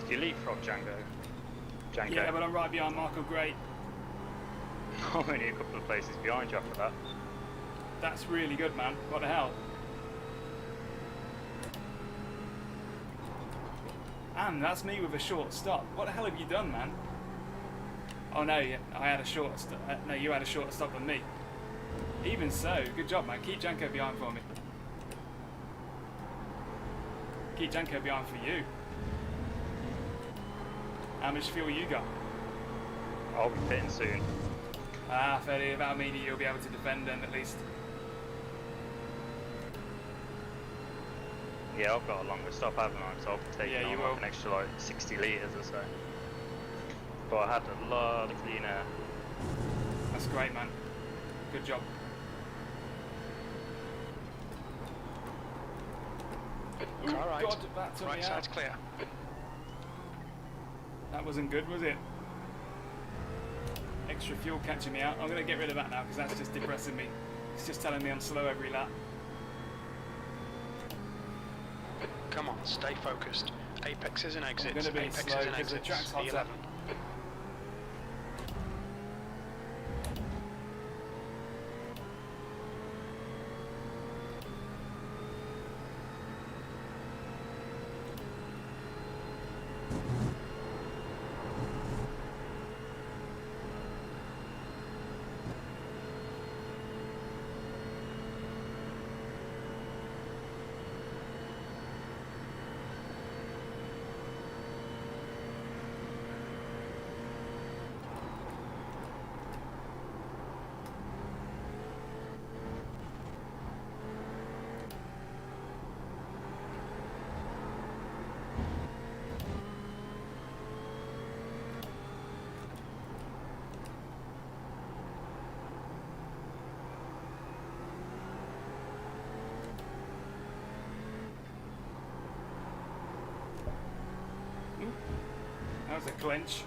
Do you leapfrog Django? Django. Yeah, but I'm right behind Michael Gray. I'm only a couple of places behind you after that. That's really good, man. What the hell? And that's me with a short stop. What the hell have you done, man? Oh no, I had a short stop. No, you had a shorter stop than me. Even so, good job, man. Keep Janko behind for me. Keep Janko behind for you. How much fuel you got? I'll be pitting soon. Ah, fairly. That'll mean you'll be able to defend them at least. Yeah, I've got a longer stop, haven't I? So I'll be taking Yeah, you on will. like an extra like 60 litres or so. But I had a lot of clean air. That's great, man. Good job. Ooh, Car right. God, that took Right me side's out. clear. That wasn't good, was it? Extra fuel catching me out. I'm going to get rid of that now because that's just depressing me. It's just telling me I'm slow every lap. Come on, stay focused. Apexes and exits. gonna be Apexes slow and 'cause the exits. track's hot E11. up. That was a clinch.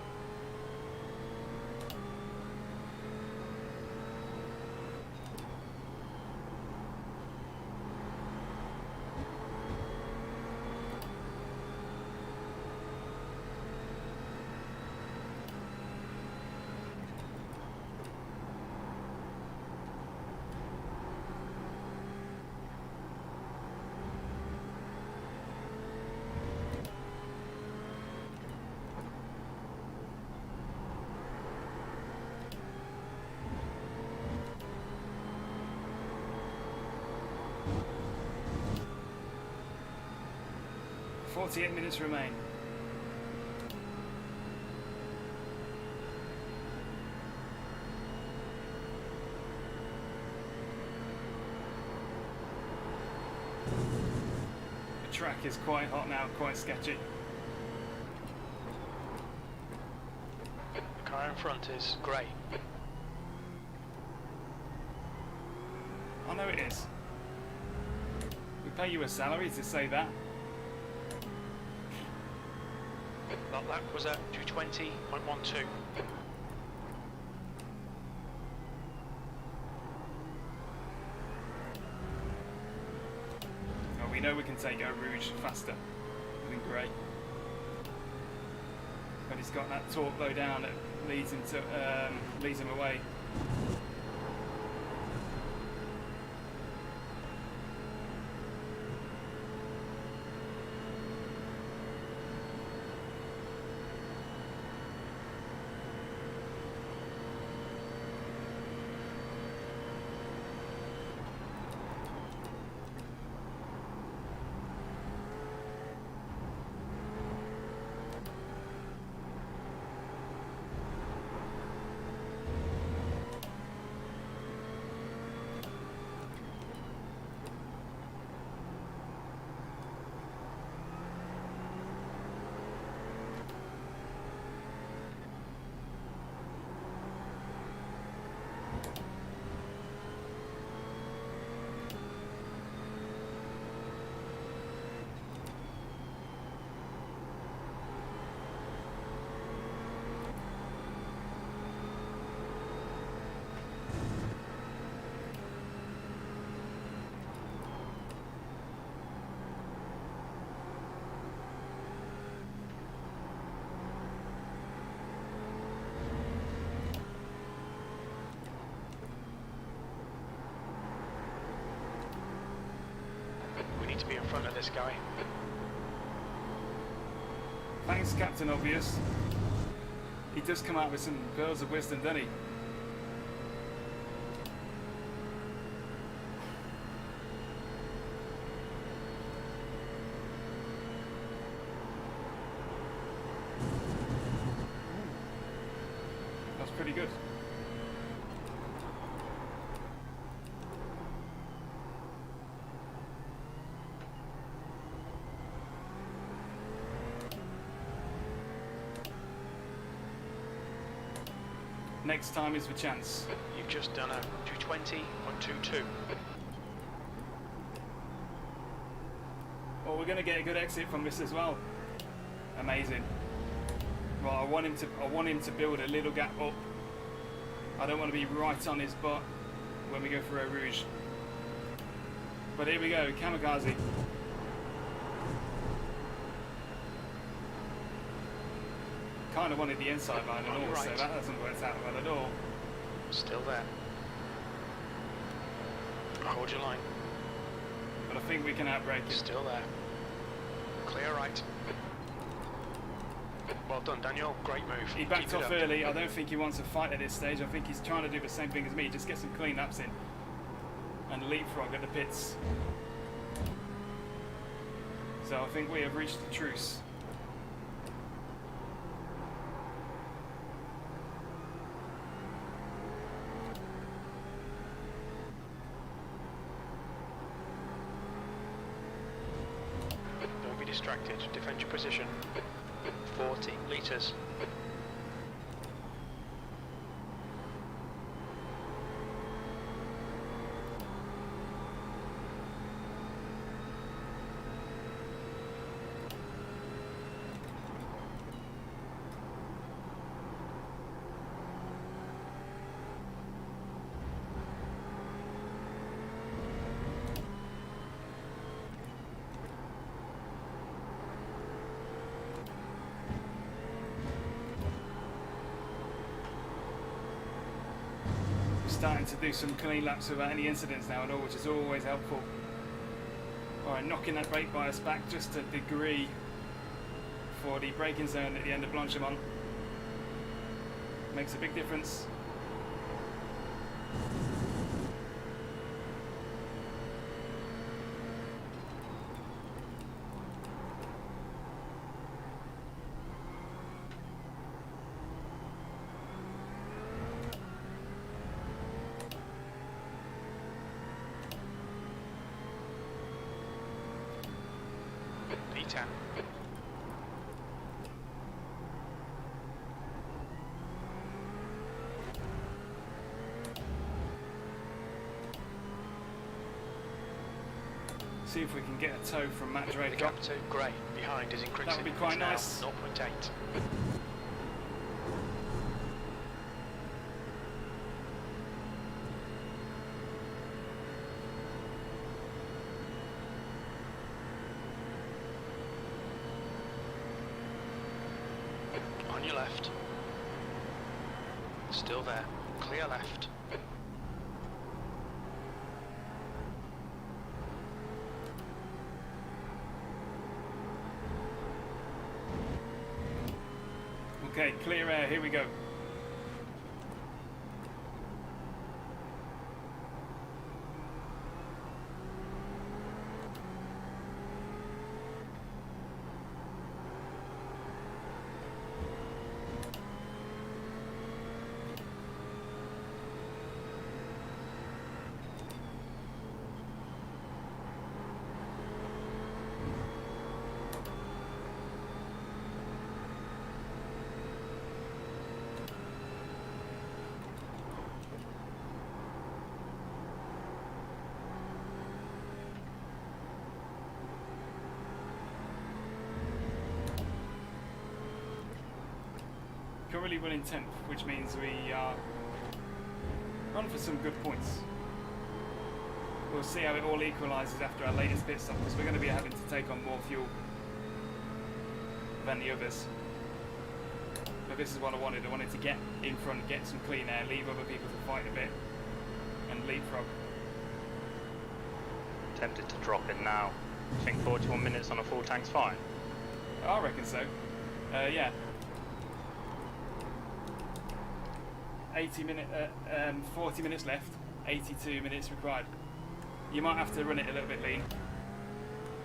.48 minutes remain. The track is quite hot now, quite sketchy. The car in front is grey. I know it is. We pay you a salary to say that. That lap was at 220.12. Oh, we know we can take Eau Rouge faster. Doing great. But he's got that torque low down that leads him to leads him away. this guy. Thanks, Captain Obvious. He does come out with some pearls of wisdom, doesn't he? That's pretty good. Next time is the chance. You've just done a 220.22. Well, we're going to get a good exit from this as well. Amazing. Right, I want him to build a little gap up. I don't want to be right on his butt when we go for Eau Rouge. But here we go, Kamikaze. Kind of wanted the inside line and all, so that hasn't worked out well at all. Still there. Hold your line. But I think we can outbrake it. Still there. Clear right. Well done, Daniel. Great move. He backed Keep it off up. early. I don't think he wants a fight at this stage. I think he's trying to do the same thing as me. Just get some clean laps in. And leapfrog at the pits. So I think we have reached the truce. Don't be distracted. Defend your position. 40 litres. Starting to do some clean laps without any incidents now and all, which is always helpful. Alright, knocking that brake bias back just a degree for the braking zone at the end of Blanchimont. Makes a big difference. P10. See if we can get a tow from Matt The Draper. gap to Gray behind is increasing. That would be quite It's now nice. 0.8. On your left. Still there. Clear left. Okay, clear air, here we go. Currently running 10th, which means we are on for some good points. We'll see how it all equalises after our latest pit stop, because we're going to be having to take on more fuel than the others. But this is what I wanted. I wanted to get in front, get some clean air, leave other people to fight a bit, and leapfrog. Tempted to drop in now. I think 41 minutes on a full tank's fine. I reckon so. Yeah. 40 minutes left, 82 minutes required. You might have to run it a little bit lean,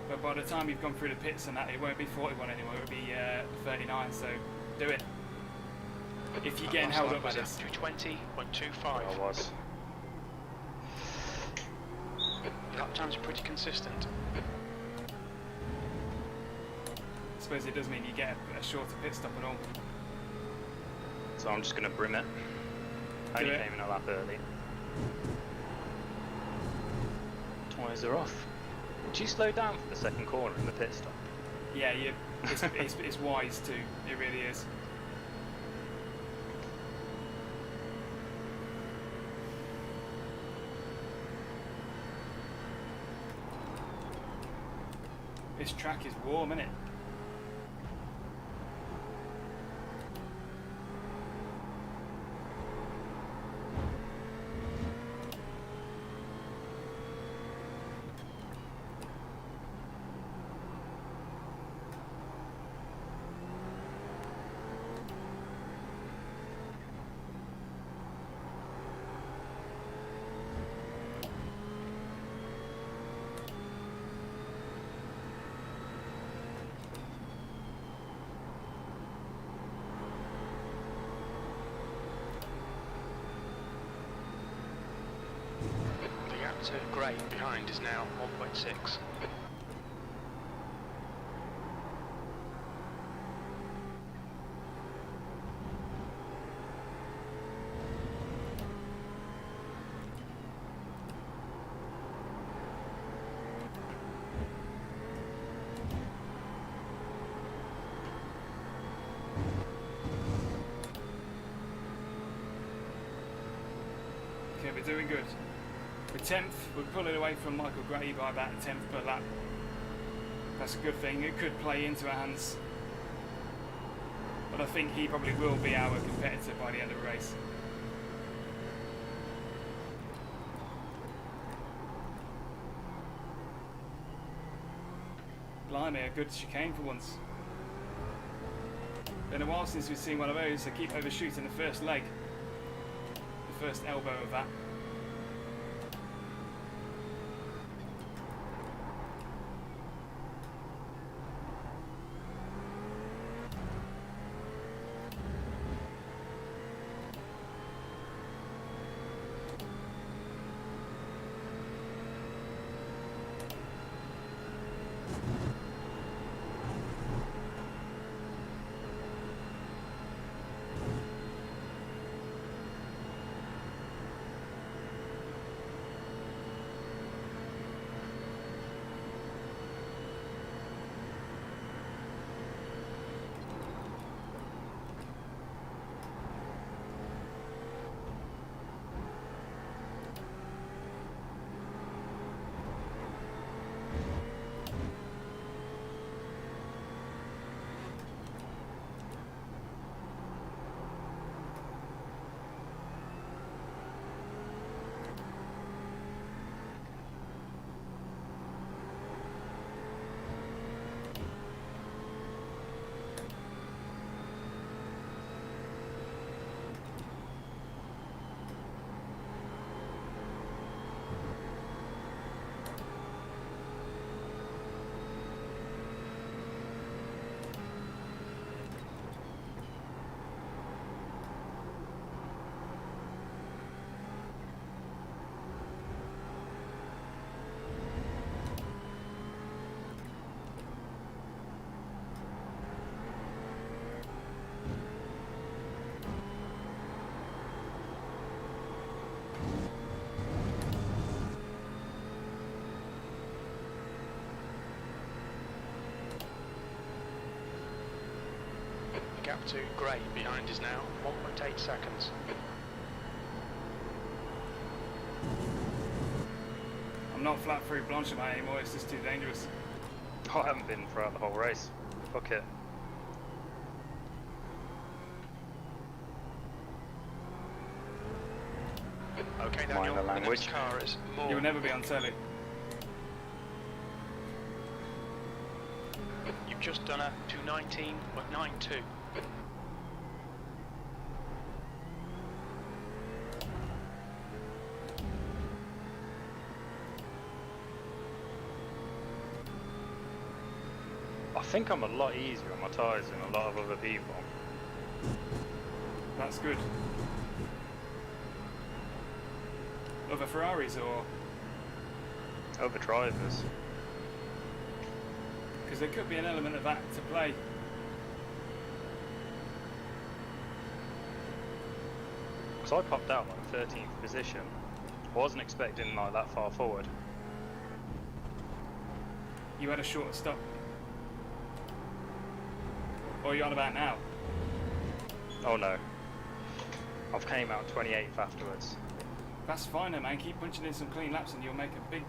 but by the time you've gone through the pits and that, it won't be 41 anymore, it'll be 39, so do it. If you're getting held up by this. 220.25. I was. Your lap times are pretty consistent. I suppose it does mean you get a shorter pit stop and all. So I'm just going to brim it. Only it. came in a lap early. Tyres are off. Would you slow down for the second corner in the pit stop? Yeah, it's wise to. It really is. This track is warm, isn't it? The gap to Gray behind is now 1.6. Okay, we're doing good. We're 10th, we're pulling away from Michael Gray by about a 10th per lap. That's a good thing, it could play into our hands. But I think he probably will be our competitor by the end of the race. Blimey, a good chicane for once. Been a while since we've seen one of those. I keep overshooting the first leg. The first elbow of that. Gap to Gray behind is now 1.8 seconds. I'm not flat through Blanchimay anymore, it's just too dangerous. I haven't been throughout the whole race. Fuck it. Okay, Daniel, Mind the the next language. car is more. You'll never be on telly. just done a 219.92. I think I'm a lot easier on my tyres than a lot of other people. That's good. Other Ferraris or? Other drivers. Because there could be an element of that to play. Because I popped out like 13th position. I wasn't expecting like that far forward. You had a shorter stop. Or are you on about now? Oh no. I've came out 28th afterwards. That's fine though, man. Keep punching in some clean laps and you'll make a big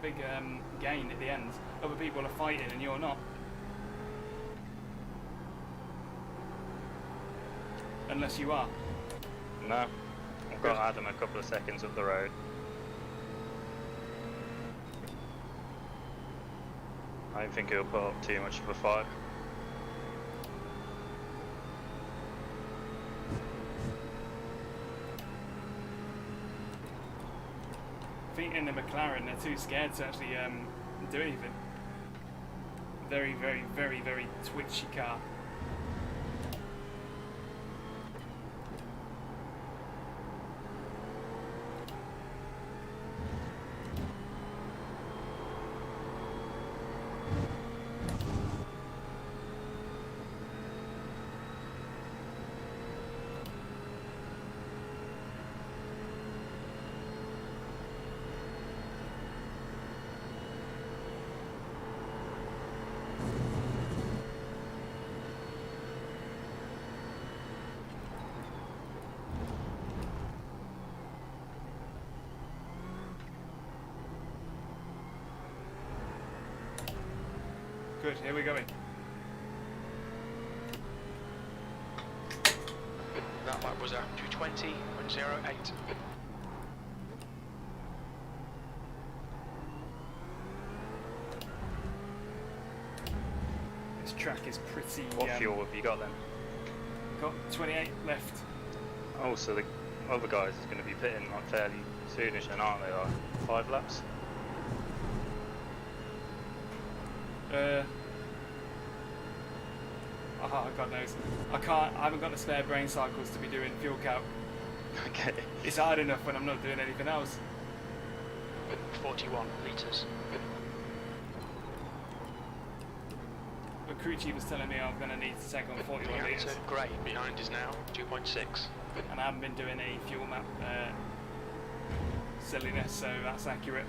gain at the end. Other people are fighting and you're not. Unless you are. No. I've got Adam a couple of seconds up the road. I don't think he'll put up too much of a fight. I think in the McLaren they're too scared to actually do anything. Very, very, very, very twitchy car. Good, here we go. That lap was a 220.08. This track is pretty... What fuel have you got then? Got 28 left. Oh, so the other guys is going to be pitting like fairly soonish then, aren't they? Like 5 laps? Oh, God knows. I haven't got the spare brain cycles to be doing fuel count. Okay. It's hard enough when I'm not doing anything else. 41 litres. But crew chief was telling me I'm going to need to take on 41 litres. Grey behind is now 2.6. And I haven't been doing any fuel map silliness, so that's accurate.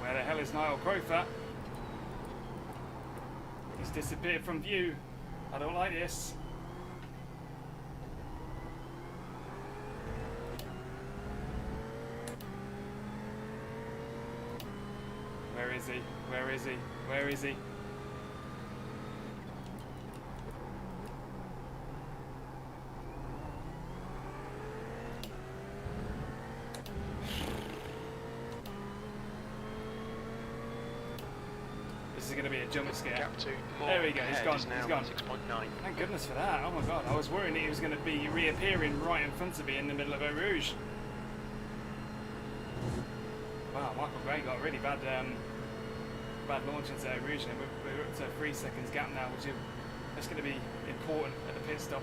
Where the hell is Niall Crowther? He's disappeared from view. I don't like this. Where is he? Where is he? Where is he? As this is going to be a jump scare. Gap to more There we go, he's ahead gone, is now he's gone. 6.9. Thank goodness for that. Oh my god, I was worried he was going to be reappearing right in front of me in the middle of Eau Rouge. Wow, Michael Gray got a really bad launch into Eau Rouge, and we're up to 3 seconds gap now, which is going to be important at the pit stop.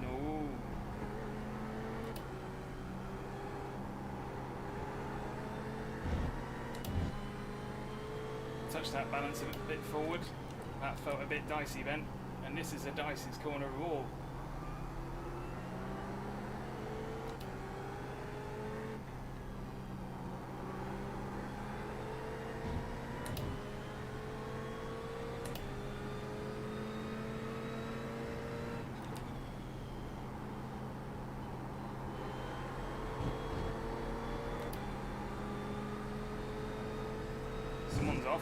No. Touch that balance a bit forward. That felt a bit dicey then, and this is the diciest corner of all. Someone's off.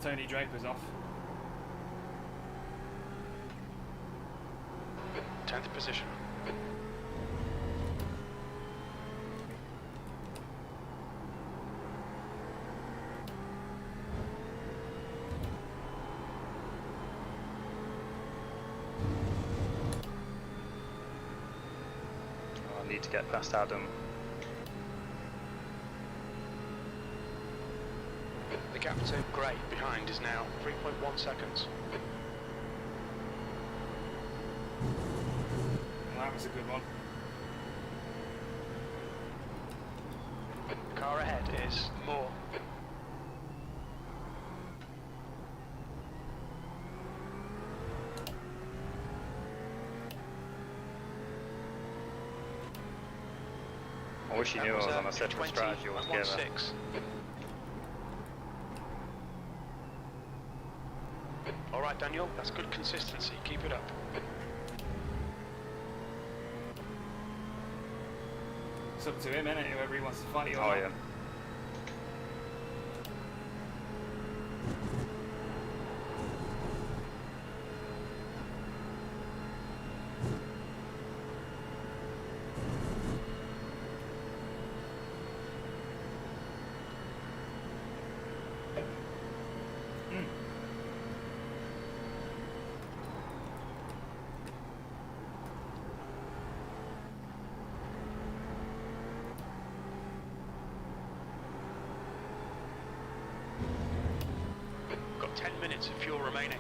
Tony Draper's off. 10th position. I need to get past Adam. The gap to Gray behind is now 3.1 seconds. Well, that was a good one. The car ahead is Moore. I wish you knew I was on a separate strategy altogether. 20.16. Alright Daniel, that's good consistency, keep it up. It's up to him, innit? Whoever he wants to fight you or Oh not. yeah. Got 10 minutes of fuel remaining.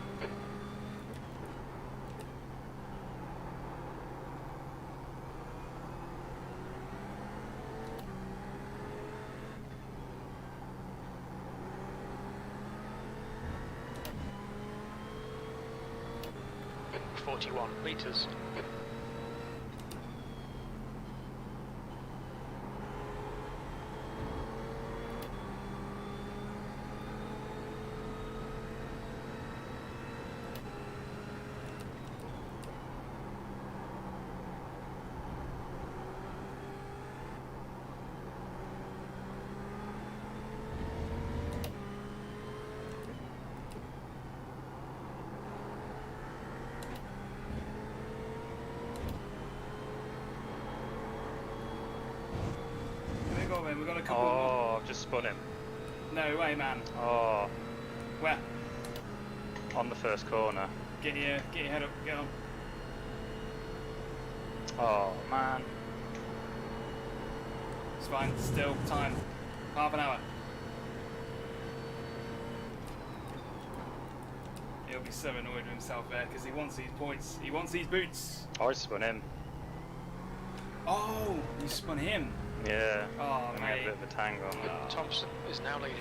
.41 litres. We've got a couple Oh, I've just spun him. more. No way, man. Oh, Where? on the first corner. Get your head up, get on. Oh, man. It's fine, still time. Half an hour. He'll be so annoyed with himself there because he wants these points. He wants these boots. I spun him. Oh, you spun him. Yeah. Oh, I made mate. a bit of a tango on that. Thompson is now leading.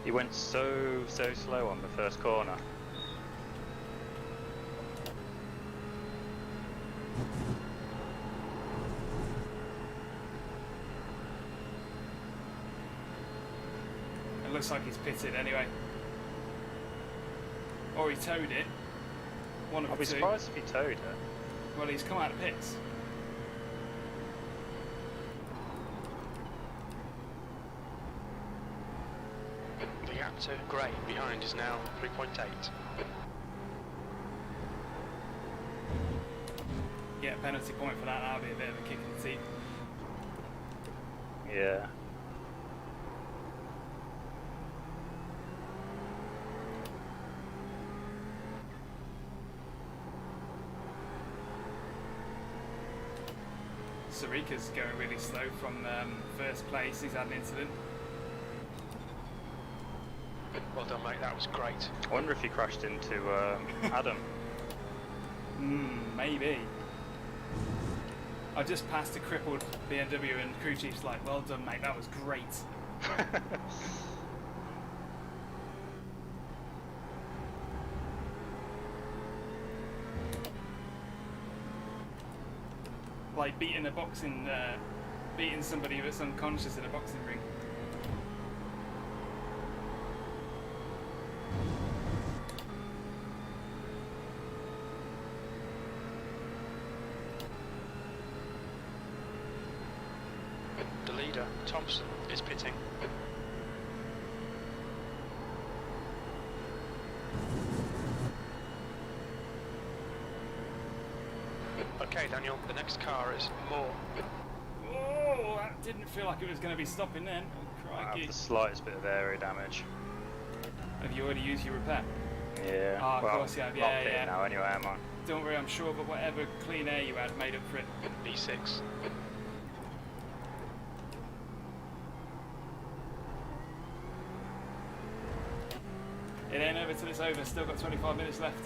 He went so slow on the first corner. It looks like he's pitted anyway. Or he towed it. One of I'll the be two. surprised if he towed it. Well, he's come out of pits. The gap to Gray behind is now 3.8. Get a penalty point for that. That'll be a bit of a kick in the teeth. Yeah. Sarika's going really slow from first place. He's had an incident. Well done, mate. That was great. I wonder if he crashed into Adam. Maybe. I just passed a crippled BMW and crew chief's like, well done, mate. That was great. Like beating somebody that's unconscious in a boxing ring. The leader, Thompson, is pitting. Okay, Daniel, the next car is Moore. Oh, that didn't feel like it was going to be stopping then. Oh, I crikey. have the slightest bit of area damage. Have you already used your repair? Yeah. Oh, of well, course you have. not Yeah, pitting yeah. now anyway, am I? Don't worry, I'm sure, but whatever clean air you had made up for it. B6. It ain't over till it's over. Still got 25 minutes left.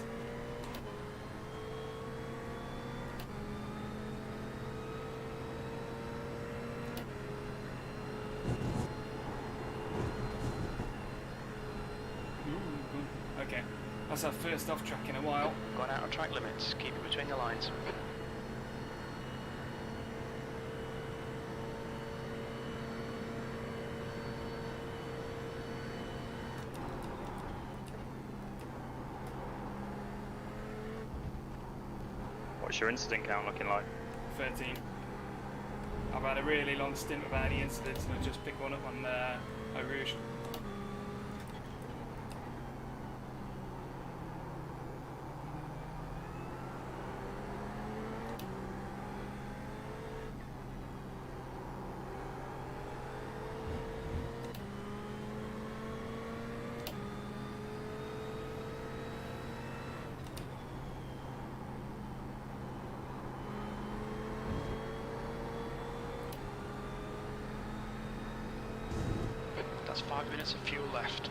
Ooh, okay. That's our first off track in a while. Gone out of track limits. Keep it between the lines. What's your incident count looking like? 13. I've had a really long stint without any incidents and I just picked one up on Eau Rouge. That's 5 minutes of fuel left.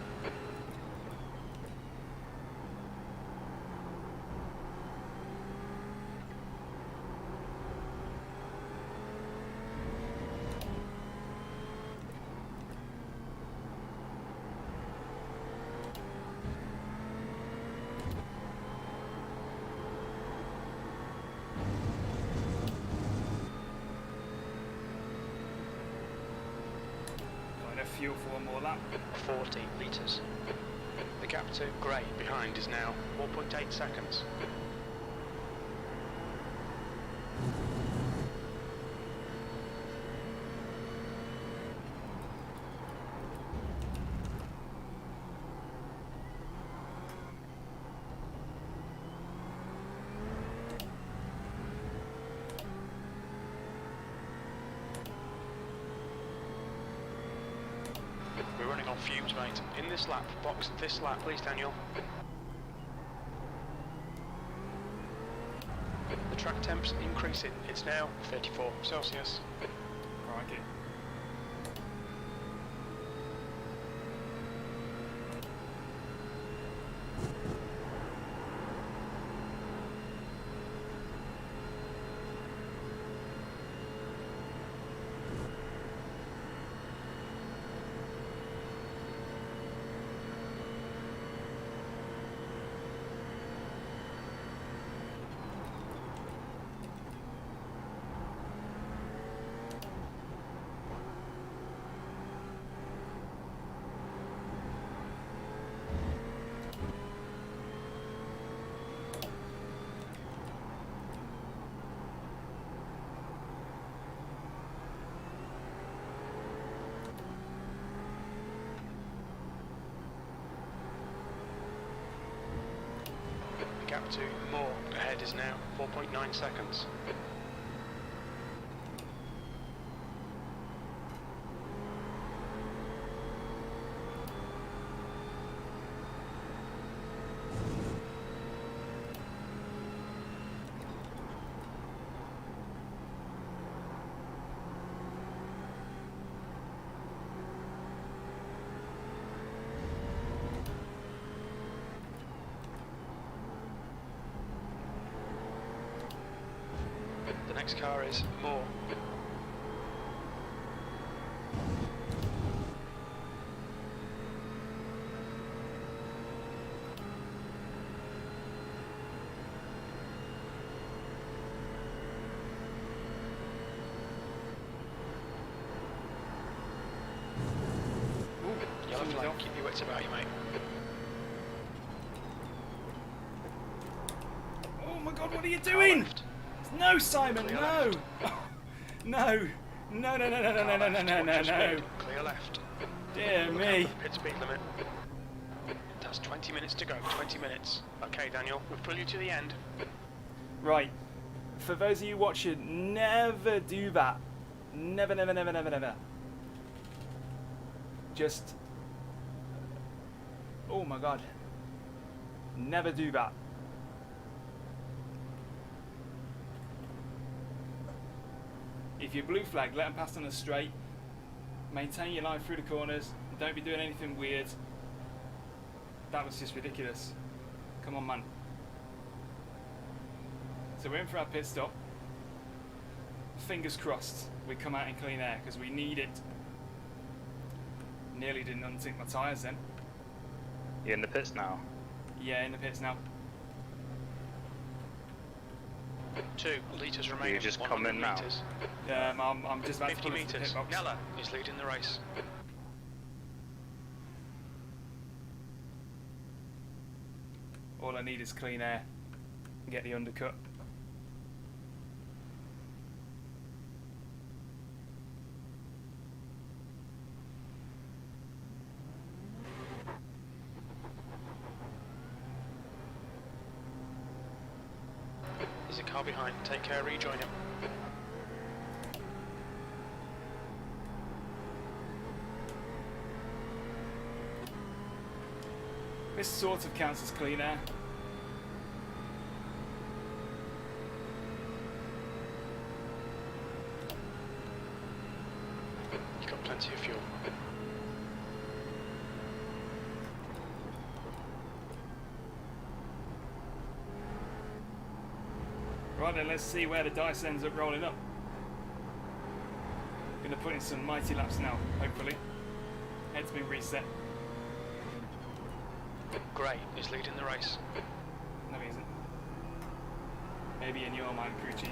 Got enough fuel for one more lap. 40 litres. The gap to Gray behind is now 4.8 seconds. We're running on fumes, mate. In this lap, box this lap, please, Daniel. The track temp's increasing. It's now 34 Celsius. Crikey. to more. Ahead is now 4.9 seconds. The next car is more. Yellow flag, keep your wits about you, mate. Oh my god, what are you doing? No, Simon, Clear no! left. No! No, no, no, no, no, no, no, no, no, no, no. Clear left. Dear Look me. out for the pit speed limit. That's 20 minutes to go, 20 minutes. Okay, Daniel, we'll pull you to the end. Right. For those of you watching, never do that. Never, never, never, never, never. Just... Oh my god. Never do that. If you're blue flag, let them pass on a straight. Maintain your line through the corners. Don't be doing anything weird. That was just ridiculous. Come on, man. So we're in for our pit stop. Fingers crossed we come out in clean air because we need it. Nearly didn't unsink my tyres then. You in the pits now? Yeah, in the pits now. 2 litres remaining. You just 100 come in now? meters. I'm just about to 50 pull into the metres. pit box. Nella is leading the race. All I need is clean air and get the undercut. There's a car behind. Take care, rejoin him. This sort of counts as clean air. You've got plenty of fuel. Right then, let's see where the dice ends up rolling up. Gonna put in some mighty laps now, hopefully. Head's been reset. Gray is leading the race. No, he isn't. Maybe in your mind, crew chief.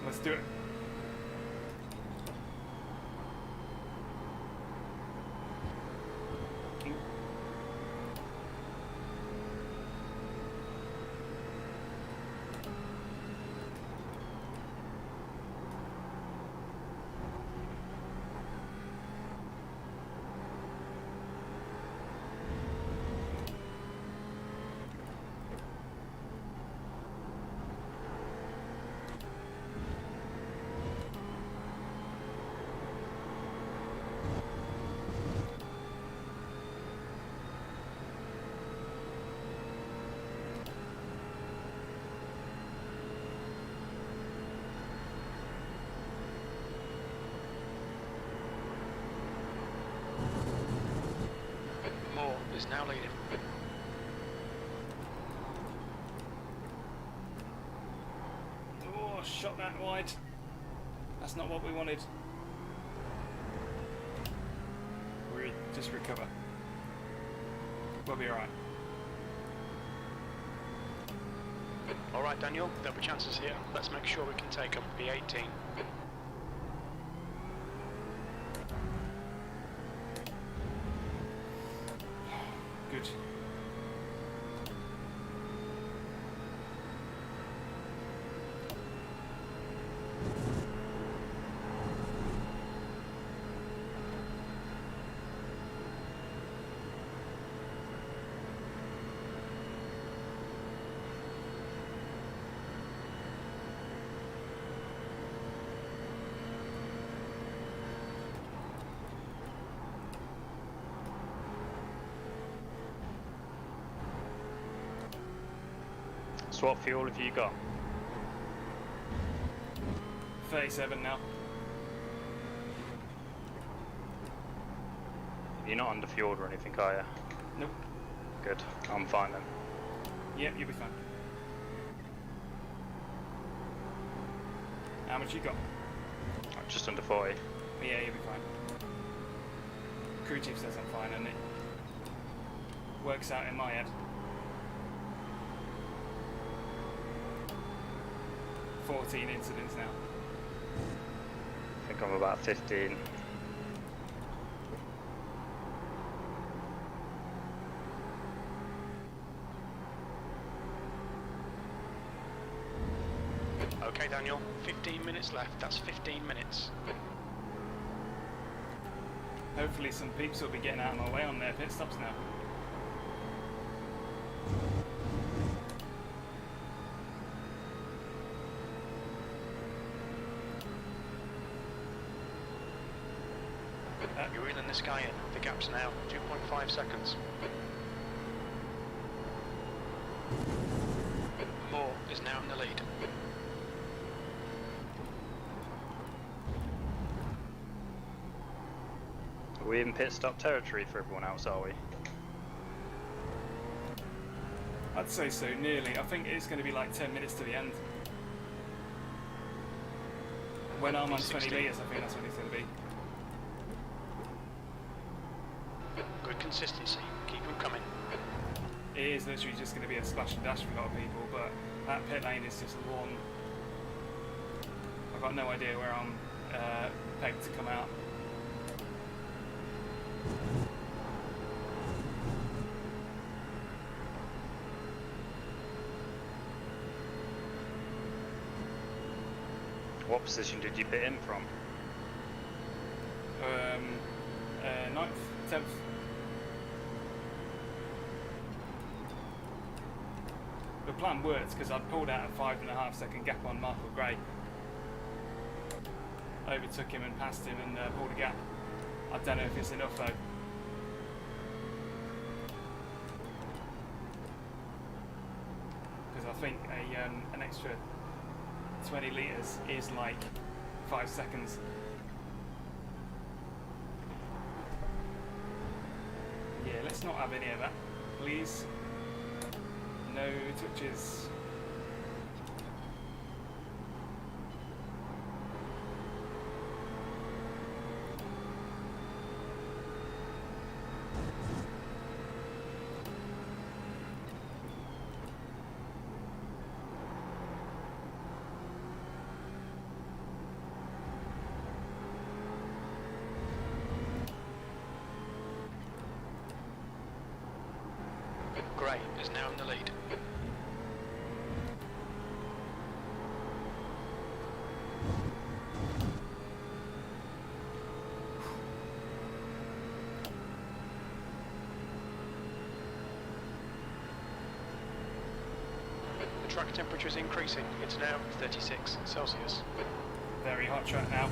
Let's do it. Moore is now leading. Oh, shot that wide. That's not what we wanted. We just recover. We'll be alright. Alright, Daniel, there'll be chances here. Let's make sure we can take them. B18. Good. So what fuel have you got? 37 now. You're not under fueled or anything, are you? Nope. Good. I'm fine then. Yep, you'll be fine. How much you got? I'm just under 40. Yeah, you'll be fine. Crew chief says I'm fine, and it works out in my head. 14 incidents now. I think I'm about 15. Okay, Daniel, 15 minutes left. That's 15 minutes. Hopefully some peeps will be getting out of my way on their pit stops now. You're reeling this guy in. The gap's now 2.5 seconds. Moore is now in the lead. Are we in pit stop territory for everyone else, are we? I'd say so, nearly. I think it's going to be like 10 minutes to the end. When I'm on 20 litres, I think that's when it's going to be. Good consistency. Keep them coming. It is literally just going to be a splash and dash for a lot of people, but that pit lane is just one. I've got no idea where I'm pegged to come out. What position did you pit in from? 9th, 10th. The plan worked because I'd pulled out a 5.5 second gap on Michael Gray. Overtook him and passed him and pulled a gap. I don't know if it's enough though. Because I think an extra 20 litres is like 5 seconds. Yeah, let's not have any of that, please. No touches. Gray is now in the lead. The track temperature is increasing. It's now 36 Celsius. Very hot track now.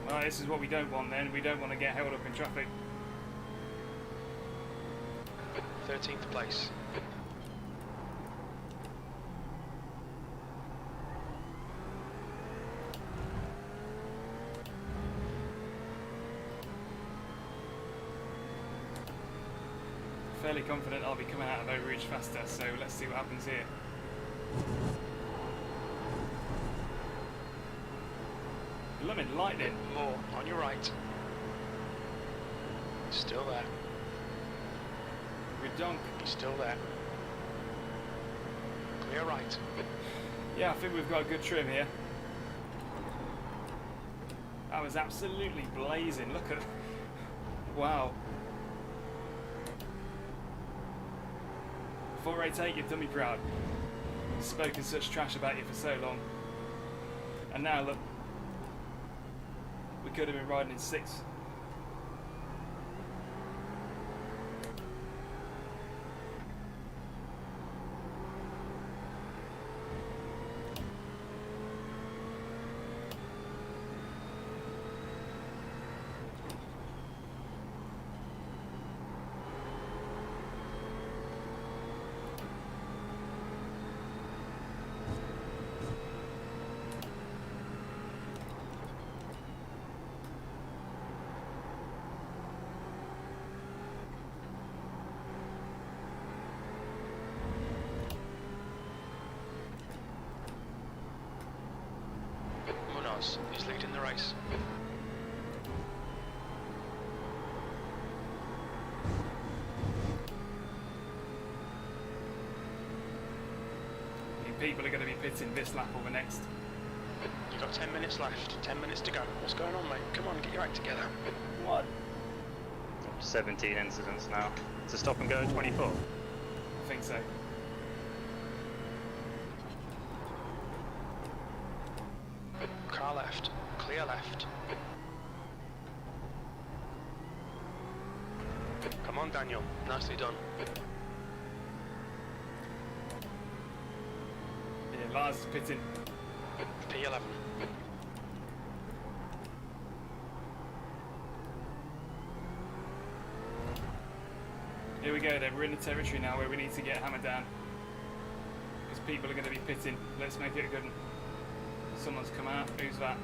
Well, this is what we don't want then. We don't want to get held up in traffic. 13th place. Fairly confident I'll be coming out of overreach faster, so let's see what happens here. Blooming lightning. Moore on your right. Still there. Redonk. He's still there. Clear right. Yeah, I think we've got a good trim here. That was absolutely blazing. Look at... Wow. 488, you've done me proud. Spoken such trash about you for so long. And now look. We could have been riding in 6th. seconds. He's leading the race. People are going to be pitting this lap or the next. You've got 10 minutes left. 10 minutes to go. What's going on, mate? Come on, get your act together. What? 17 incidents now. It's a stop and go 24. I think so. Car left. Clear left. Come on, Daniel. Nicely done. Yeah, Lars is pitting. P11. Here we go then, we're in the territory now where we need to get hammered down. Because people are going to be pitting. Let's make it a good one. Someone's come out. Who's that?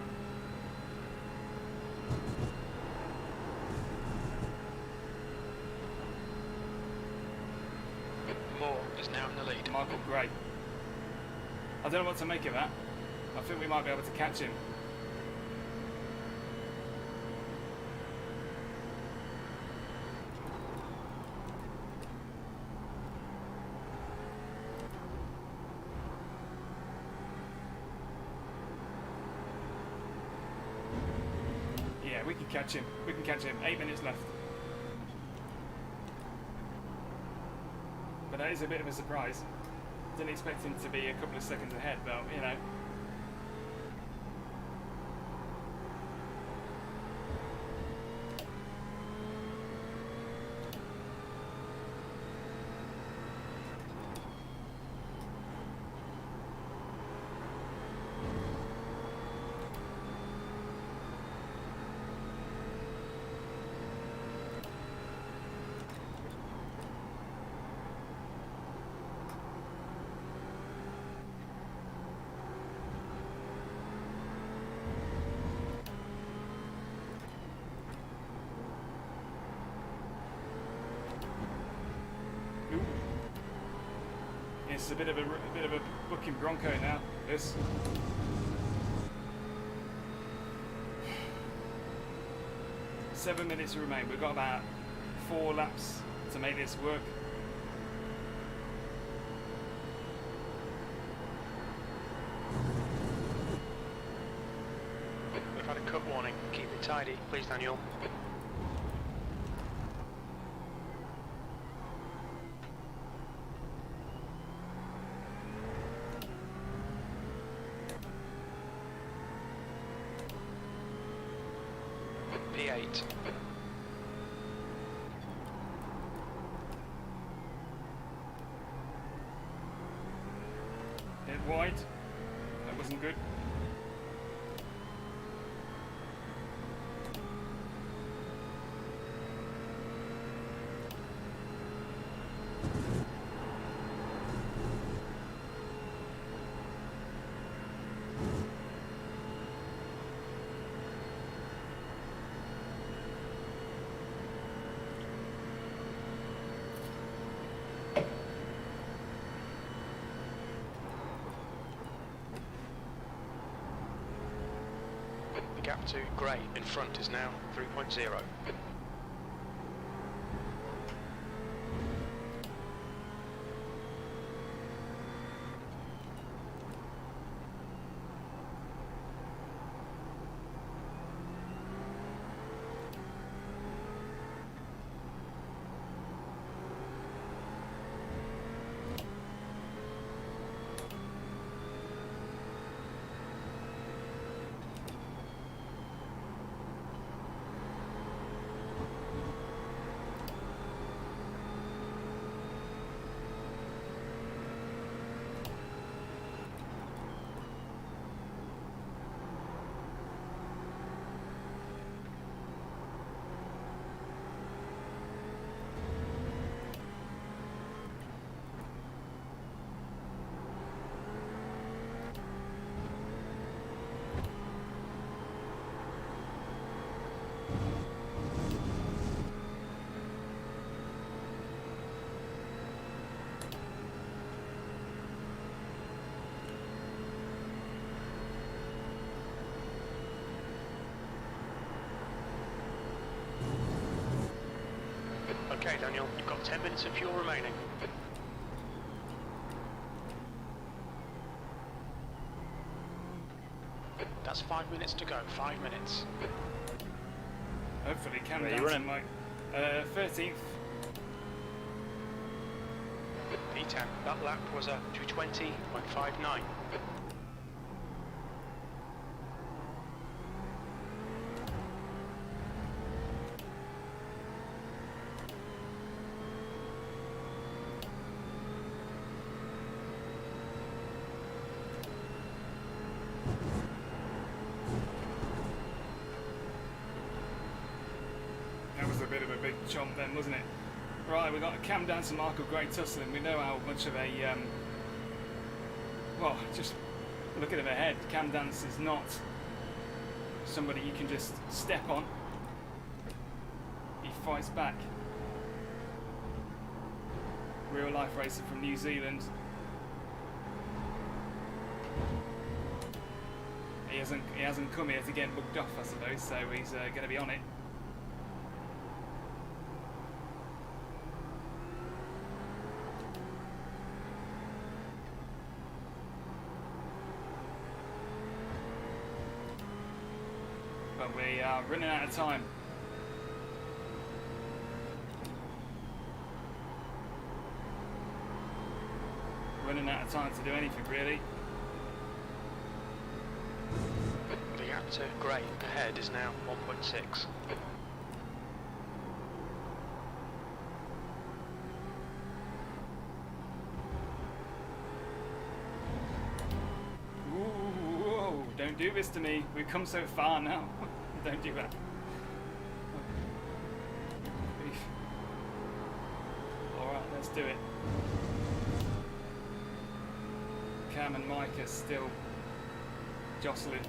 Moore is now in the lead. Michael Gray. I don't know what to make of that. I think we might be able to catch him. Yeah, we can catch him. We can catch him. 8 minutes left. But that is a bit of a surprise. Didn't expect him to be a couple of seconds ahead, but you know. It's a bit of a booking Bronco now. This. Seven minutes remain. We've got about 4 laps to make this work. We've had a cut warning. Keep it tidy, please, Daniel. P8. Hit wide. That wasn't good. The gap to Gray in front is now 3.0. Okay, Daniel, you've got 10 minutes of fuel remaining. That's 5 minutes to go, 5 minutes. Hopefully Cam Where you Danson running? might... 13th. P10, that lap was a 220.59. That was a bit of a big chomp then, wasn't it? Right, we've got Cam Danson, Michael Gray tussling. We know how much of a... well, just look at him ahead. Cam Danson's not somebody you can just step on. He fights back. Real life racer from New Zealand. He hasn't come here to get mugged off, I suppose, so he's going to be on it. But we are running out of time. Running out of time to do anything, really. The gap to Gray ahead is now 1.6. Whoa, don't do this to me. We've come so far now. Don't do that. Alright, let's do it. Cam and Mike are still jostling.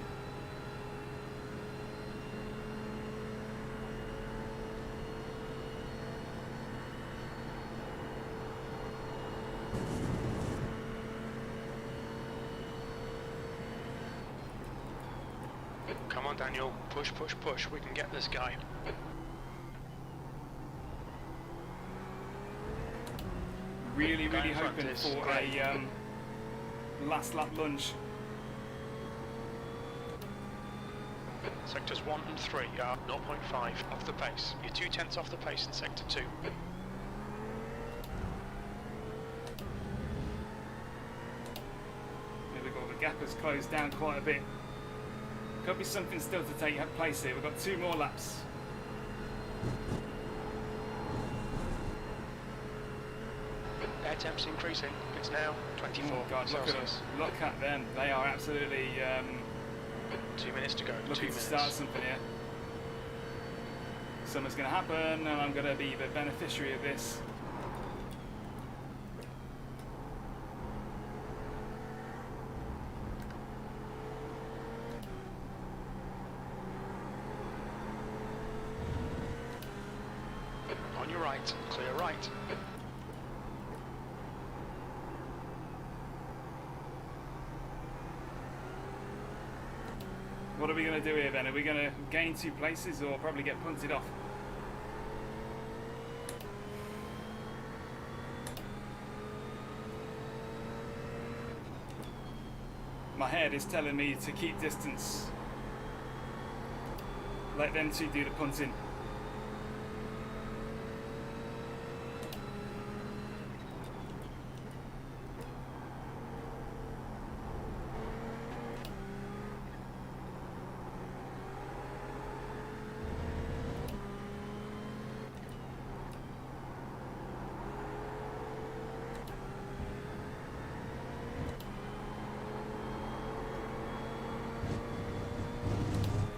Come on, Daniel. Push, push, push. We can get this guy. Really, Guy really in front hoping is for Gray. a last lap lunge. Sectors 1 and 3 are 0.5 off the pace. You're 2/10 off the pace in Sector 2. Here we go, the gap has closed down quite a bit. Could be something still to take place here. We've got 2 more laps. Air temp's increasing. It's now 24 Oh God, look at Celsius. us. Look at them. They are absolutely 2 minutes to go. 2 looking to minutes. start something here. Something's going to happen and I'm going to be the beneficiary of this. On your right, clear right. What are we going to do here then? Are we going to gain 2 places or probably get punted off? My head is telling me to keep distance. Let them 2 do the punting.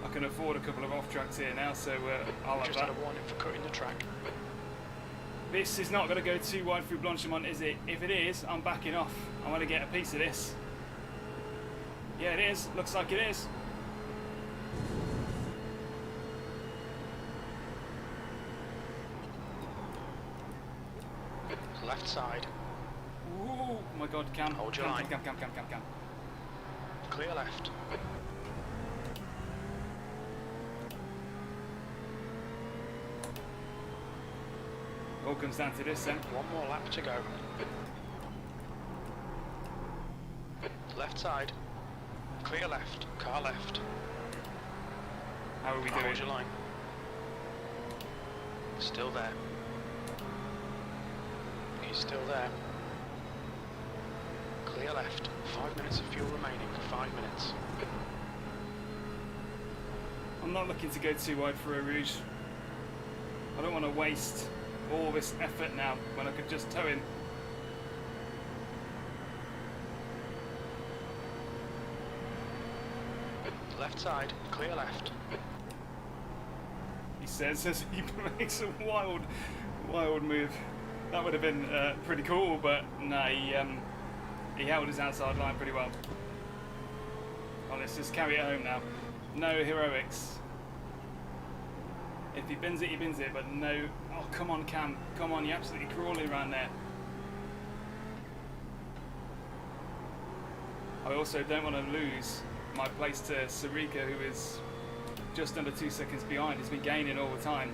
I can afford a couple of off tracks here now, so I'll have Just that. had a warning for cutting the track. This is not going to go too wide through Blanchimont, is it? If it is, I'm backing off. I want to get a piece of this. Yeah, it is. Looks like it is. Left side. Oh my God, Cam. Hold your Cam, line. Cam. Clear left. Oh, all comes down to this then. One more lap to go. Left side. Clear left. Car left. How are we doing? Hold your line. Still there. He's still there. Clear left. 5 minutes of fuel remaining. 5 minutes. I'm not looking to go too wide for a Rouge. I don't want to waste all this effort now when I could just tow him. Left side. Clear left. He says as he makes a wild move. That would have been pretty cool, but no, he held his outside line pretty well. Oh, let's just carry it home now. No heroics. If he bins it, he bins it, but no... Oh, come on, Cam. Come on, you're absolutely crawling around there. I also don't want to lose my place to Sarika, who is just under 2 seconds behind. He's been gaining all the time.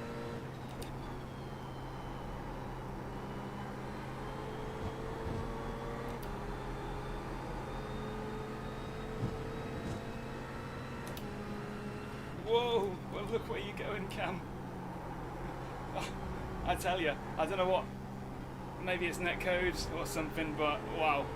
Whoa, well look where you're going, Cam. Oh, I tell you, I don't know what, maybe it's netcode or something, but wow.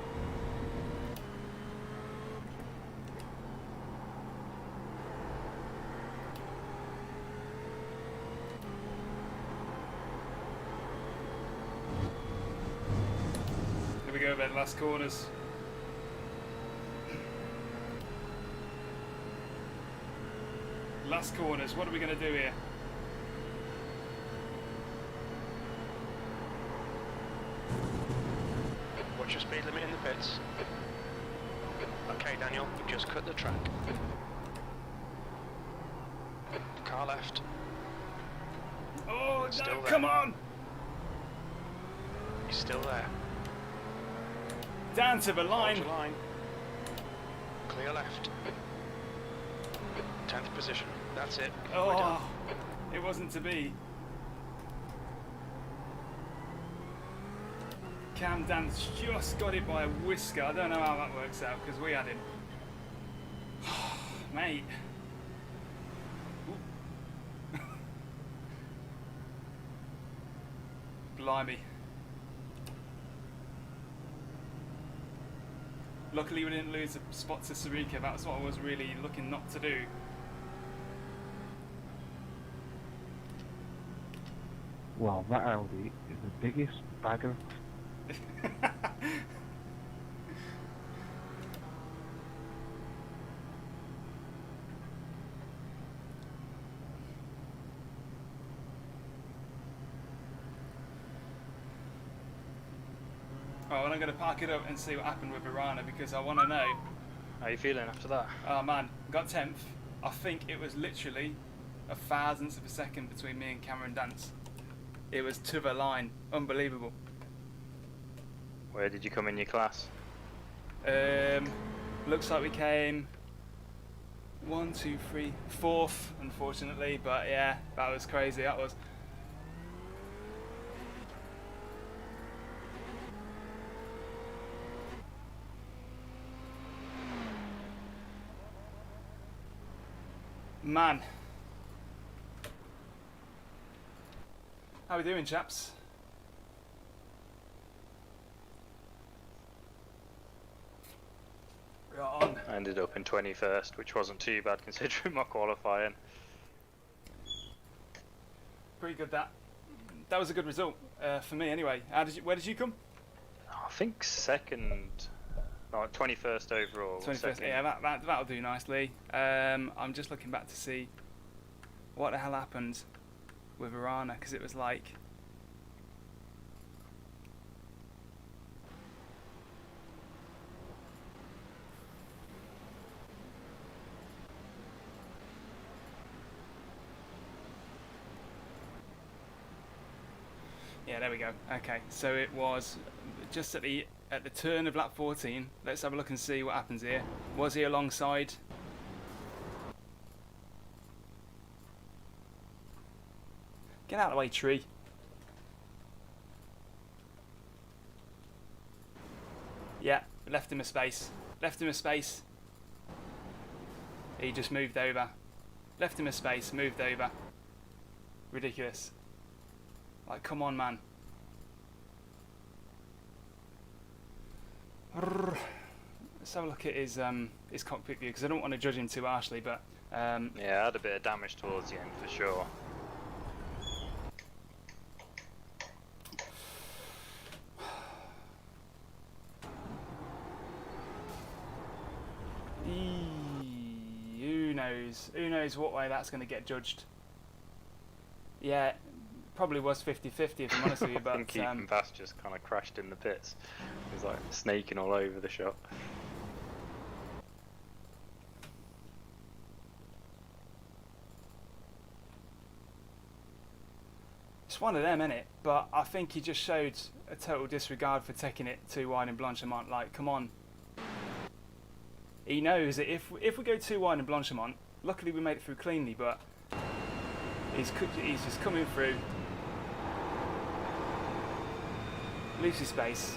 Here we go about the last corners. Last corners, what are we going to do here? What's your speed limit in the pits? Okay, Daniel, you just cut the track. Car left. Oh, Still no, there. come on! He's still there. Down to the Hold line. your line. Clear left. 10th position. That's it. We're done. Oh, it wasn't to be. Cam Dan's just got it by a whisker. I don't know how that works out because we had him. Mate. Ooh. Blimey. Luckily we didn't lose a spot to Sarika. That's what I was really looking not to do. Well, that Audi is the biggest bag of... Oh, well, I'm going to park it up and see what happened with Verana because I want to know. How are you feeling after that? Oh man, got 10th. I think it was literally a thousandth of a second between me and Cameron Dance. It was to the line. Unbelievable. Where did you come in your class? Looks like we came 1, 2, 3, 4th, unfortunately. But yeah, that was crazy. That was. Man. How we doing, chaps? Right on. I ended up in 21st, which wasn't too bad considering my qualifying. Pretty good that. That was a good result for me anyway. Where did you come? I think second, no, 21st overall. 21st, second. yeah, that'll do nicely. I'm just looking back to see what the hell happened with Verana because it was like. Yeah, there we go. Okay, so it was just at the turn of lap 14. Let's have a look and see what happens here. Was he alongside? Get out of the way, tree. Yeah, left him a space. Left him a space. He just moved over. Left him a space, moved over. Ridiculous. Like, come on, man. Let's have a look at his cockpit view, because I don't want to judge him too harshly, but... Yeah, I had a bit of damage towards the end for sure. Who knows what way that's going to get judged. Yeah, probably was 50-50 if I'm honest with you, but... I think Keaton Bass just kind of crashed in the pits. He was like snaking all over the shop. It's one of them, innit? But I think he just showed a total disregard for taking it too wide in Blanchimont. Like, come on. He knows that if we go too wide in Blanchimont, luckily we made it through cleanly, but he's just coming through. Loses space.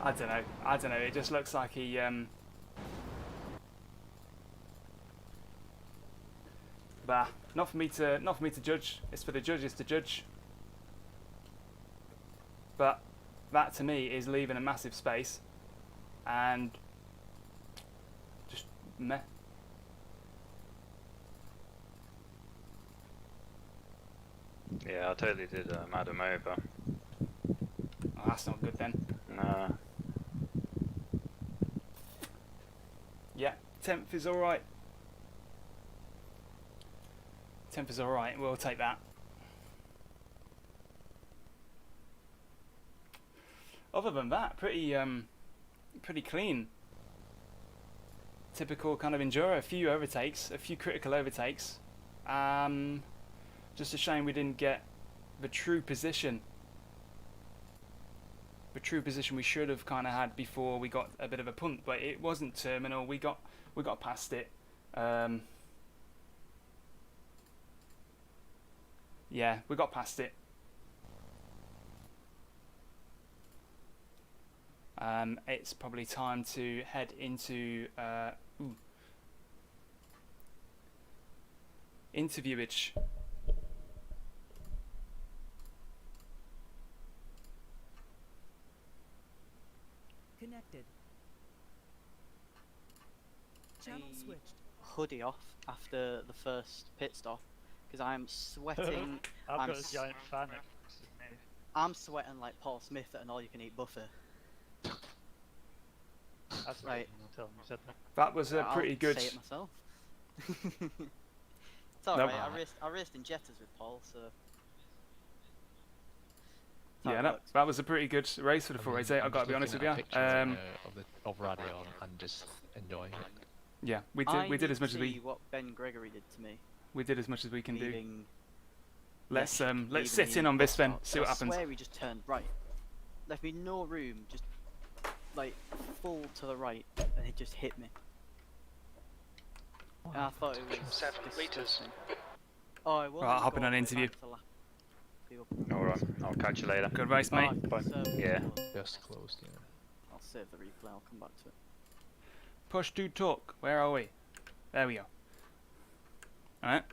I don't know. It just looks like he bah, not for me to judge. It's for the judges to judge. But that to me is leaving a massive space and just meh. Yeah, I totally did add him over. Oh, that's not good then. Nah. Yeah, 10th is alright. 10th is alright, we'll take that. Other than that, pretty clean. Typical kind of enduro, a few overtakes, a few critical overtakes. Just a shame we didn't get the true position. The true position we should have kind of had before we got a bit of a punt, but it wasn't terminal. We got past it. Yeah, we got past it. It's probably time to head into interviewage. Connected. Channel switched. Hoodie off after the first pit stop because I'm sweating. I've got a giant fan. I'm sweating like Paul Smith at an all-you-can-eat buffet. That's right. Tell him you said that. That was a pretty I'll good. say it myself. It's alright. I raced in Jettas with Paul, so. Yeah, that was a pretty good race for the 488. I've got to be honest with you. Of radio and just enjoying it. Yeah, we did as much as we. What Ben Gregory did to me. We did as much as we can do. Let's leaving sit in on this then. See what I happens. swear he just turned right, left me no room, just like full to the right, and it just hit me. And I thought it was 7 litres. Oh, it was. Right, hopping on an interview. Alright, I'll catch you later. Good race, mate. Yeah. Just closed, yeah. I'll save the replay. I'll come back to it. Push to talk. Where are we? There we go. Alright.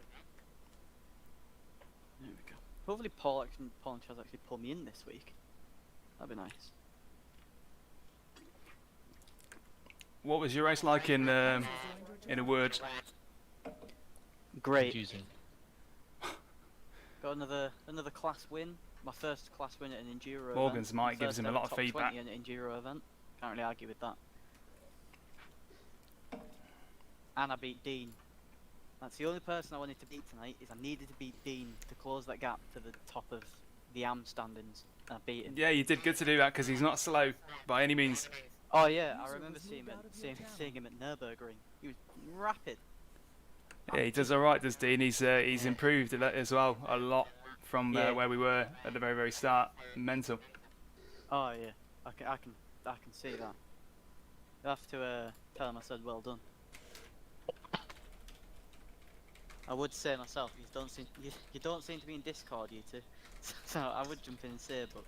There we go. Hopefully Paul and Chaz actually pull me in this week. That'd be nice. What was your race like in a word? Great. Confusing. Got another class win. My first class win at an enduro Morgan's event. mic gives him a lot of Top feedback. 20 at an enduro event. Can't really argue with that. And I beat Dean. That's the only person I wanted to beat tonight. Is I needed to beat Dean to close that gap to the top of the AM standings. And I beat him. Yeah, you did good to do that because he's not slow by any means. Oh yeah, I remember seeing him at Nürburgring. He was rapid. Yeah, he does alright, does Dean. He's improved as well a lot from where we were at the very, very start. Mental. Oh yeah, I can see that. You'll have to tell him I said well done. I would say myself, you don't seem to be in Discord, you two. So I would jump in and say, but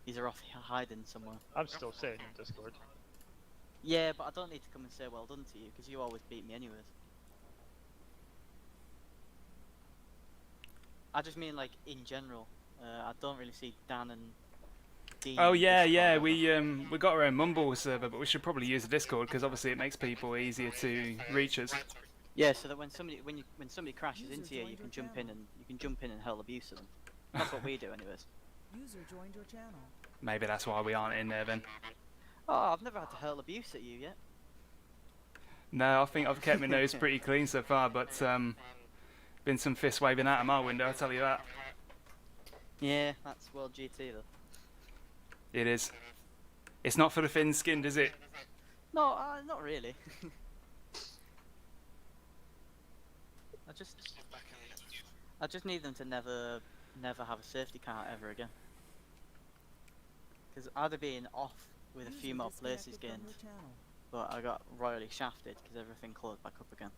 these are off hiding somewhere. I'm still saying in Discord. Yeah, but I don't need to come and say well done to you because you always beat me anyways. I just mean like in general. I don't really see Dan and Dean. Oh in yeah, Discord yeah. ever. We got our own Mumble server, but we should probably use the Discord because obviously it makes people easier to reach us. Yeah, so that when somebody crashes into you, you can jump in and hurl abuse at them. That's what we do, anyways. User joined your channel. Maybe that's why we aren't in there then. Oh, I've never had to hurl abuse at you yet. No, I think I've kept my nose pretty clean so far, but been some fist waving out of my window, I'll tell you that. Yeah, that's World GT though. It is. It's not for the thin-skinned, is it? No, not really. I just need them to never have a safety car ever again. Because I'd have been off with a few more places gained, but I got royally shafted because everything closed back up again.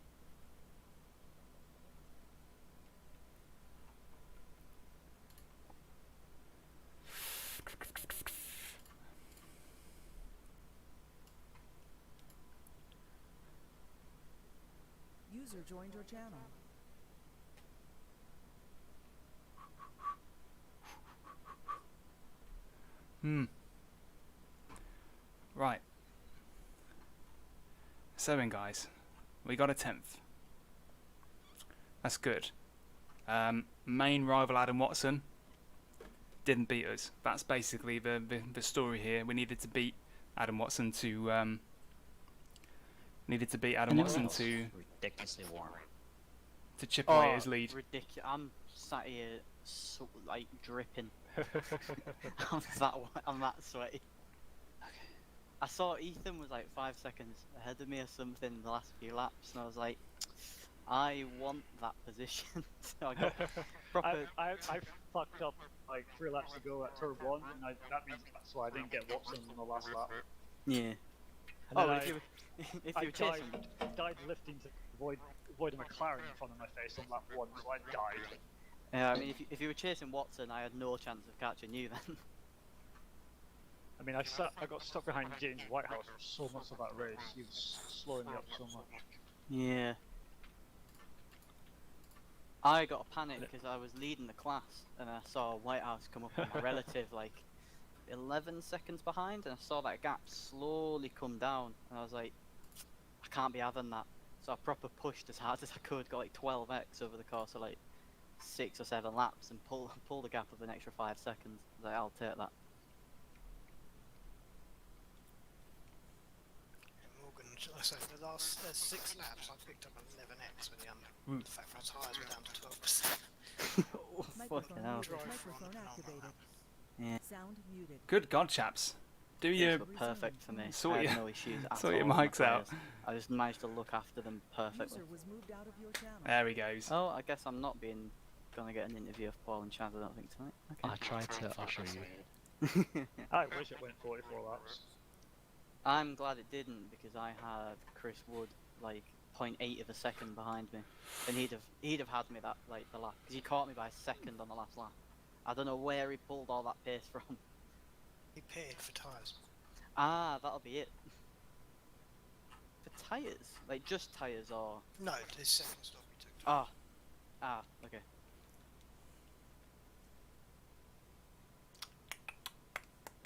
User joined your channel. Right. So then, guys, we got a 10th. That's good. Main rival Adam Watson didn't beat us. That's basically the story here. We needed to beat Adam Watson to Ridiculously warm. to chip away at his lead. Ridiculous! I'm sat here like dripping. I'm that sweaty. I saw Ethan was like 5 seconds ahead of me or something in the last few laps, and I was like, I want that position. So I got proper. I fucked up like 3 laps ago at turn 1, and that means that's why I didn't get Watson on the last lap. Yeah. And Oh, then if you I were chasing. died lifting to avoid a McLaren in front of my face on lap 1, so I died. Yeah, I mean, if you were chasing Watson, I had no chance of catching you then. I mean, I got stuck behind James Whitehouse for so much of that race. He was slowing me up so much. Yeah. I got a panic because I was leading the class and I saw Whitehouse come up on my relative like 11 seconds behind, and I saw that gap slowly come down, and I was like, I can't be having that. So I proper pushed as hard as I could, got like 12x over the course of like 6 or 7 laps, and pull the gap of an extra 5 seconds. I was like, I'll take that. Morgan, I say the last 6 laps I picked up 11x when the fact my tyres were down to 12%. Oh, fucking hell. Microphone activated. Yeah. Sound muted. Good God, chaps. Do These you were perfect for me. sort I your- had no issues at sort all your with my mics out? tyres. I just managed to look after them perfectly. User was moved out of your channel. There he goes. Oh, I guess I'm not gonna get an interview of Paul and Chad, I don't think, tonight. I Okay. tried to usher you. I wish it went 44 laps. I'm glad it didn't, because I had Chris Wood like 0.8 of a second behind me, and he'd have had me that like the lap, because he caught me by a second on the last lap. I don't know where he pulled all that pace from. He paid for tyres. Ah, that'll be it. For tyres, like just tyres, or No, his second stop he took. okay.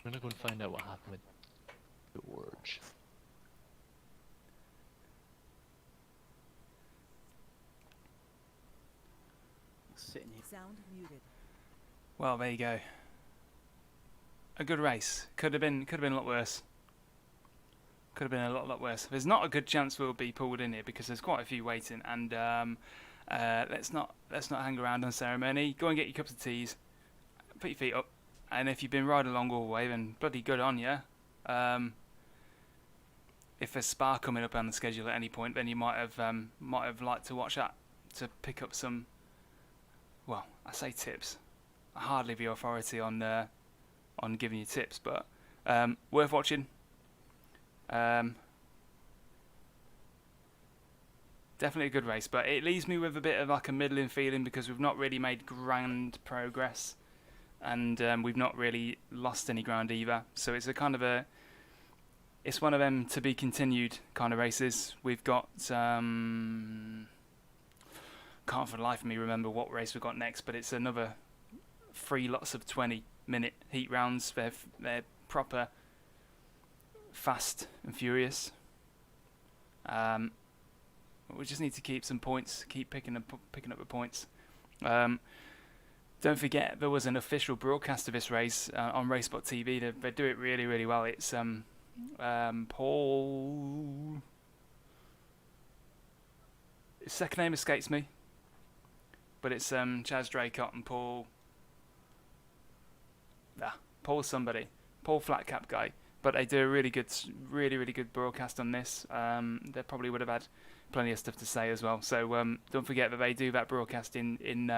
I'm gonna go and find out what happened with George. Sitting here. Sound muted. Well, there you go. A good race. Could have been a lot worse. Could have been a lot worse. There's not a good chance we'll be pulled in here because there's quite a few waiting, and let's not hang around on ceremony. Go and get your cups of teas. Put your feet up, and if you've been riding along all the way, then bloody good on you. If there's Spa coming up on the schedule at any point, then you might have liked to watch that to pick up some. Well, I say tips. I hardly have the authority on giving you tips, but worth watching. definitely a good race, but it leaves me with a bit of like a middling feeling because we've not really made grand progress, and we've not really lost any ground either. So it's a kind of a, it's one of them to be continued kind of races. We've got can't for the life of me remember what race we've got next, but it's another 3 lots of 20-minute heat rounds. They're proper fast and furious. We just need to keep some points, keep picking up the points. Don't forget there was an official broadcast of this race on Racebot TV. They do it really, really well. It's Paul. His second name escapes me, but it's Chaz Draycott and Paul. Paul somebody, Paul Flatcap guy. But they do a really good broadcast on this. They probably would have had plenty of stuff to say as well. So don't forget that they do that broadcast in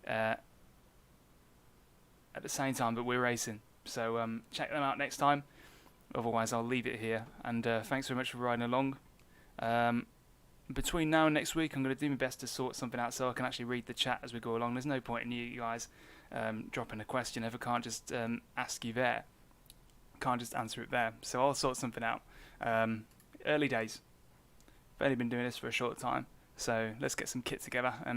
at the same time that we're racing. So check them out next time. Otherwise, I'll leave it here. And thanks very much for riding along. Between now and next week, I'm going to do my best to sort something out so I can actually read the chat as we go along. There's no point in you guys dropping a question if I can't just ask you there. Can't just answer it there. So I'll sort something out. Early days. I've only been doing this for a short time. So let's get some kit together and